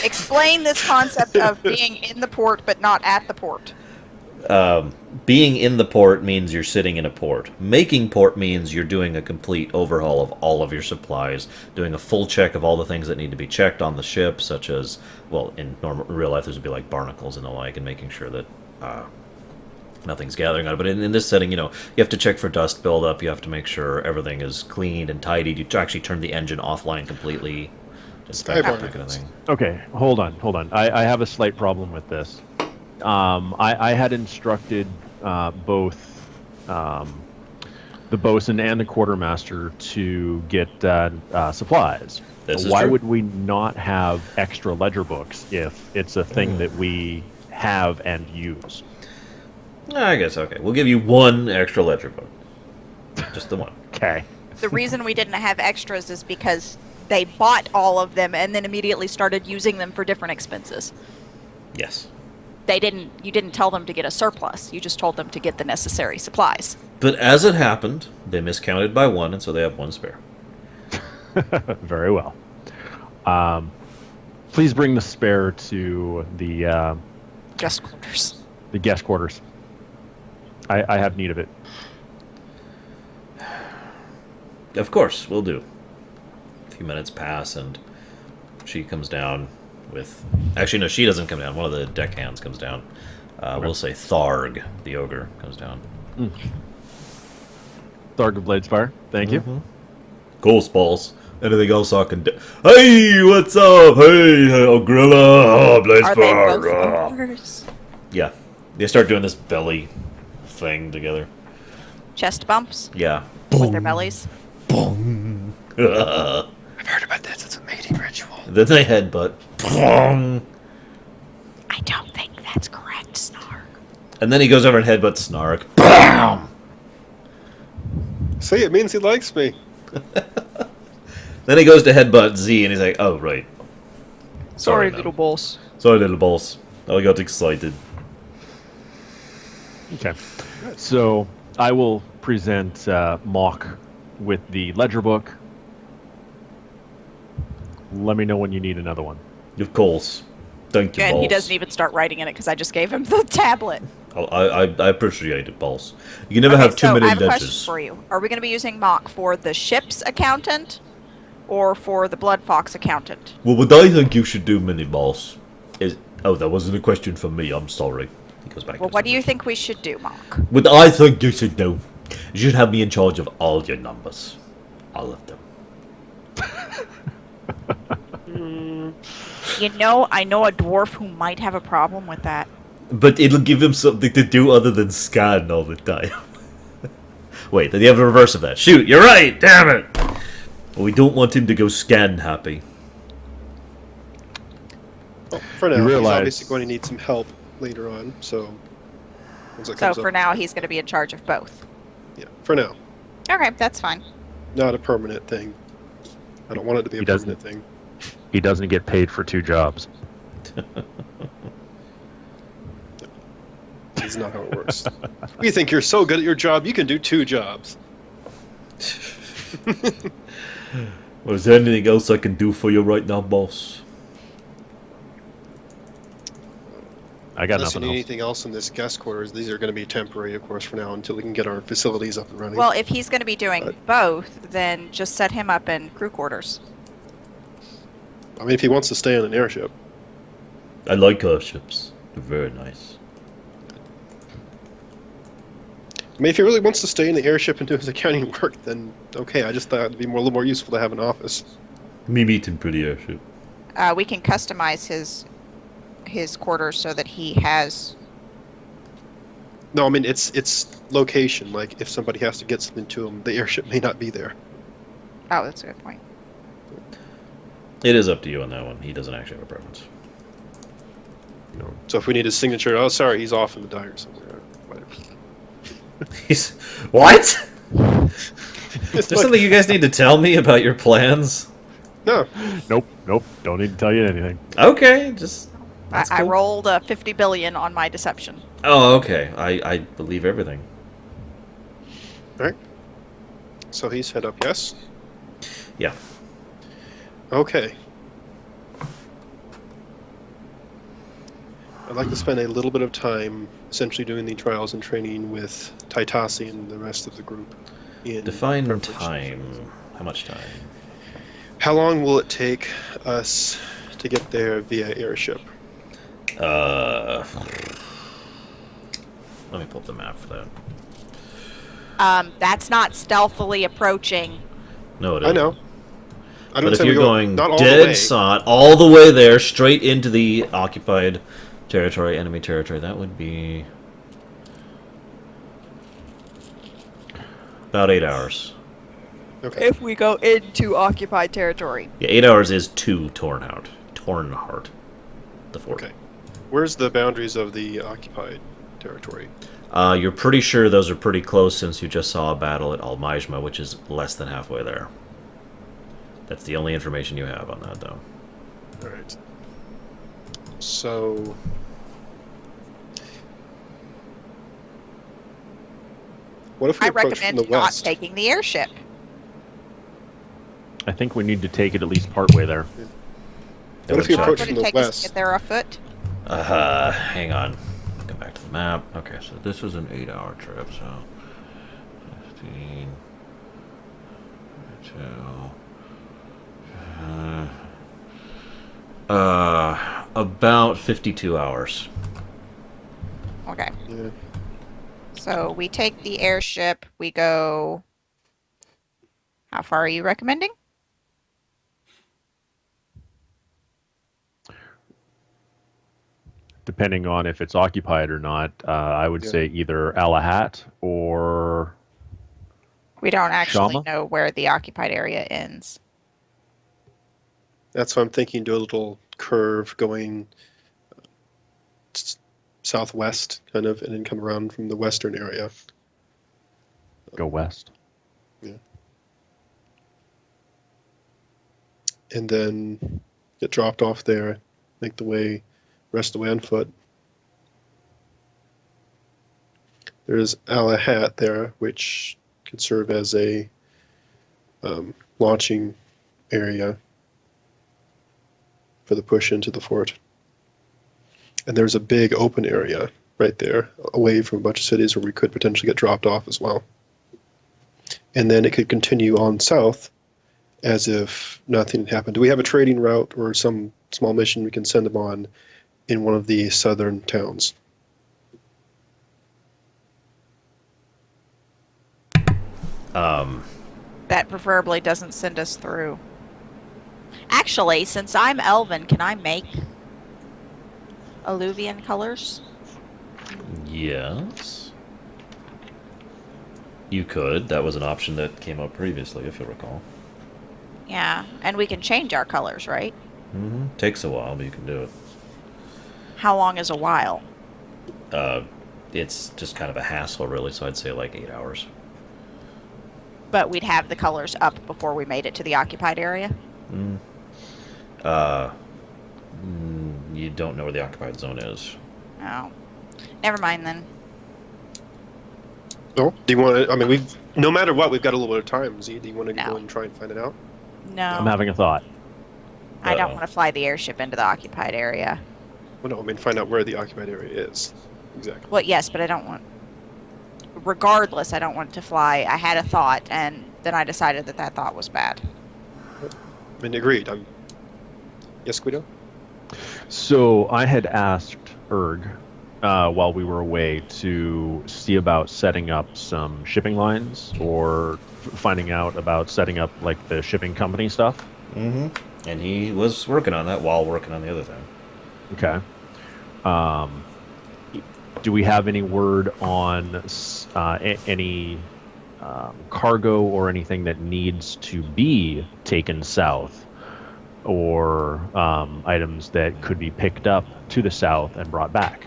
Explain this concept of being in the port but not at the port. Being in the port means you're sitting in a port. Making port means you're doing a complete overhaul of all of your supplies, doing a full check of all the things that need to be checked on the ship, such as, well, in real life, those would be like barnacles and the like, and making sure that nothing's gathering on it. But in this setting, you have to check for dust buildup. You have to make sure everything is cleaned and tidied. You actually turn the engine offline completely. Just that Skybar. kind of thing. Okay, hold on. I have a slight problem with this. I had instructed both the bosun and the quartermaster to get supplies. This is Why true. would we not have extra ledger books if it's a thing that we have and use? I guess, okay. We'll give you one extra ledger book. Just the one. Okay. The reason we didn't have extras is because they bought all of them and then immediately started using them for different expenses. Yes. You didn't tell them to get a surplus. You just told them to get the necessary supplies. But as it happened, they miscounted by 1, and so they have 1 spare. Very well. Please bring the spare to the Guest quarters. guest quarters. I have need of it. Of course, we'll do. A few minutes pass, and she comes down with... Actually, no, she doesn't come down. One of the deckhands comes down. We'll say Tharg, the ogre, comes down. Tharg of Bladespire, thank you. Ghost balls. Anything else I can do? Hey, what's up? Hey, Grilla, Are they both Bladespire. ogres? Yeah, they start doing this belly thing together. Chest bumps Yeah. with their bellies. Boom. I've heard about this. It's a mating ritual. Then they headbutt. Boom. I don't think that's correct, Snark. And then he goes over and headbutts Snark. Bam! See, it means he likes me. Then he goes to headbutt Z, and he's like, "Oh right, Sorry, man. little boss. Sorry, little boss. I got excited." Okay. So I will present Mock with the ledger book. Let me know when you need another one. Of course. Thank you, And boss. he doesn't even start writing in it because I just gave him the tablet. I appreciate it, boss. You can never have too so many I have a ledgers. question for you. Are we going to be using Mock for the ship's accountant or for the Blood Fox accountant? Well, what I think you should do, mini boss, is... Oh, that wasn't a question for me. I'm sorry. He goes back. Well, to what do you his think we should do, Mock? What I think you should do, you should have me in charge of all your numbers, all of them. You know, I know a dwarf who might have a problem with that. But it'll give him something to do other than scan all the time. Wait, then you have the reverse of that. Shoot, you're right! Damn it! We don't want him to go scan happy. Well, for now, You he's realize- obviously going to need some help later on, so... once it So comes for up- now, he's going to be in charge of both. Yeah, for now. Okay, that's fine. Not a permanent thing. I don't want it to be a He doesn't. permanent thing. He doesn't get paid for 2 jobs. That's not how it works. You think you're so good at your job, you can do 2 jobs. Well, is there anything else I can do for you right now, boss? I got Unless you nothing need else. anything else in this guest quarters, these are going to be temporary, of course, for now, until we can get our facilities up and running. Well, if he's going to be doing But- both, then just set him up in crew quarters. I mean, if he wants to stay on an airship. I like airships. They're very nice. I mean, if he really wants to stay in the airship and do his accounting work, then okay, I just thought it'd be a little more useful to have an office. Me meeting pretty airship. We can customize his quarters so that he has... No, I mean, it's location. Like, if somebody has to get something to him, the airship may not be there. Oh, that's a good point. It is up to you on that one. He doesn't actually have a preference. You know, so if we need his signature, oh, sorry, he's off in the diner somewhere. Whatever. He's... What? It's Is there like- something you guys need to tell me about your plans? No, Nope. Don't need to tell you anything. Okay, just... That's I cool. rolled a 50 billion on my deception. Oh, okay. I believe everything. Alright. So he's head up, yes? Yeah. Okay. I'd like to spend a little bit of time essentially doing the trials and training with Taitasi and the rest of the group. In Define preparation. time. How much time? How long will it take us to get there via airship? Let me pull up the map for that. That's not stealthily approaching. No, it I isn't. know. I But if say we you're go going not all the dead way. sot, all the way there, straight into the occupied territory, enemy territory, that would be about 8 hours. Okay. If we go into occupied territory. Yeah, 8 hours is to Tornheart. The fort. Okay. Where's the boundaries of the occupied territory? You're pretty sure those are pretty close since you just saw a battle at Almajma, which is less than halfway there. That's the only information you have on that, though. Alright. So... What if we I approach from recommend the not west? taking the airship. I think we need to take it at least partway there. What if we How long approach would from it the take us to west? get there afoot? Hang on. Go back to the map. Okay, so this was an 8-hour trip, so 15, 2. About 52 hours. Okay. Yeah. So we take the airship. We go. How far are you recommending? Depending on if it's occupied or not, I would Yeah. say either Alahat or We don't actually Shama? know where the occupied area ends. That's why I'm thinking do a little curve going southwest, kind of, and then come around from the western area. go west. And then get dropped off there, make the rest of the way on foot. There's Alahat there, which could serve as a launching area for the push into the fort. And there's a big open area right there, away from a bunch of cities where we could potentially get dropped off as well. And then it could continue on south as if nothing had happened. Do we have a trading route or some small mission we can send them on in one of the southern towns? That preferably doesn't send us through. Actually, since I'm Elven, can I make Alluvian colors? Yes. You could. That was an option that came up previously, if you recall. Yeah, and we can change our colors, right? Takes a while, but you can do it. How long is a while? It's just kind of a hassle, really, so I'd say like 8 hours. But we'd have the colors up before we made it to the occupied area? You don't know where the occupied zone is. Oh. Never mind then. No? Do you want to, I mean, no matter what, we've got a little bit of time. Z, do you want to No. go and try and find it out? No. I'm having a thought. I don't Uh-oh. want to fly the airship into the occupied area. Well, no, I mean, find out where the occupied area is. Exactly. Well, yes, but I don't want... Regardless, I don't want to fly. I had a thought, and then I decided that that thought was bad. I mean, agreed. Yes, Guido? So I had asked Erg while we were away to see about setting up some shipping lines or finding out about setting up like the shipping company stuff. And he was working on that while working on the other thing. Okay. Do we have any word on any cargo or anything that needs to be taken south, or items that could be picked up to the south and brought back?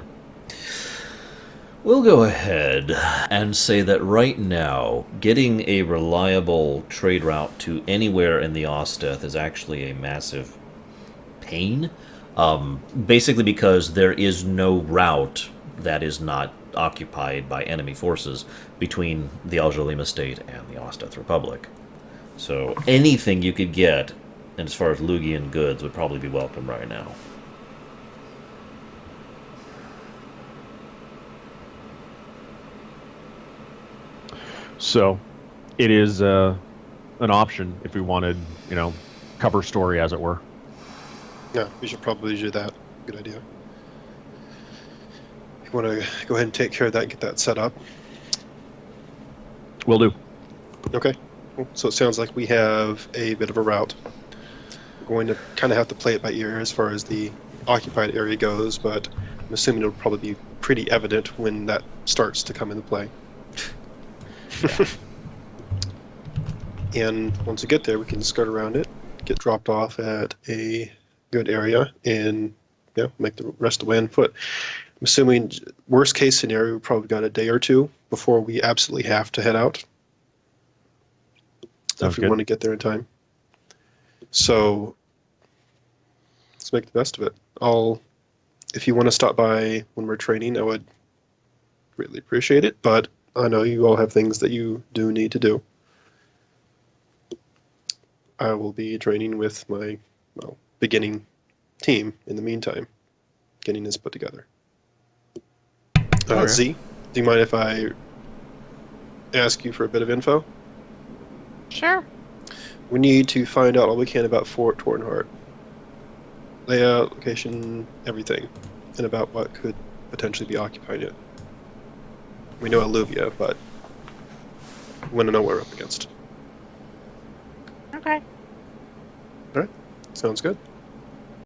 We'll go ahead and say that right now, getting a reliable trade route to anywhere in the Osteth is actually a massive pain. Basically because there is no route that is not occupied by enemy forces between the Al Jalima state and the Osteth Republic. So anything you could get, and as far as Lugian goods, would probably be welcome right now. So it is an option if we wanted, cover story, as it were. Yeah, we should probably do that. Good idea. You want to go ahead and take care of that and get that set up? Will do. Okay. Cool. So it sounds like we have a bit of a route. We're going to kind of have to play it by ear as far as the occupied area goes, but I'm assuming it'll probably be pretty evident when that starts to come into play. And once we get there, we can skirt around it, get dropped off at a good area, and make the rest of the way on foot. I'm assuming worst case scenario, we probably got a day or two before we absolutely have to head out. Sounds if we good. want to get there in time. So let's make the best of it. If you want to stop by when we're training, I would greatly appreciate it, but I know you all have things that you do need to do. I will be training with my beginning team in the meantime, getting this put together. Okay. Z, do you mind if I ask you for a bit of info? Sure. We need to find out all we can about Fort Tornhart. Layout, location, everything, and about what could potentially be occupying it. We know Alluvia, but we want to know what we're up against. Okay. All right, sounds good.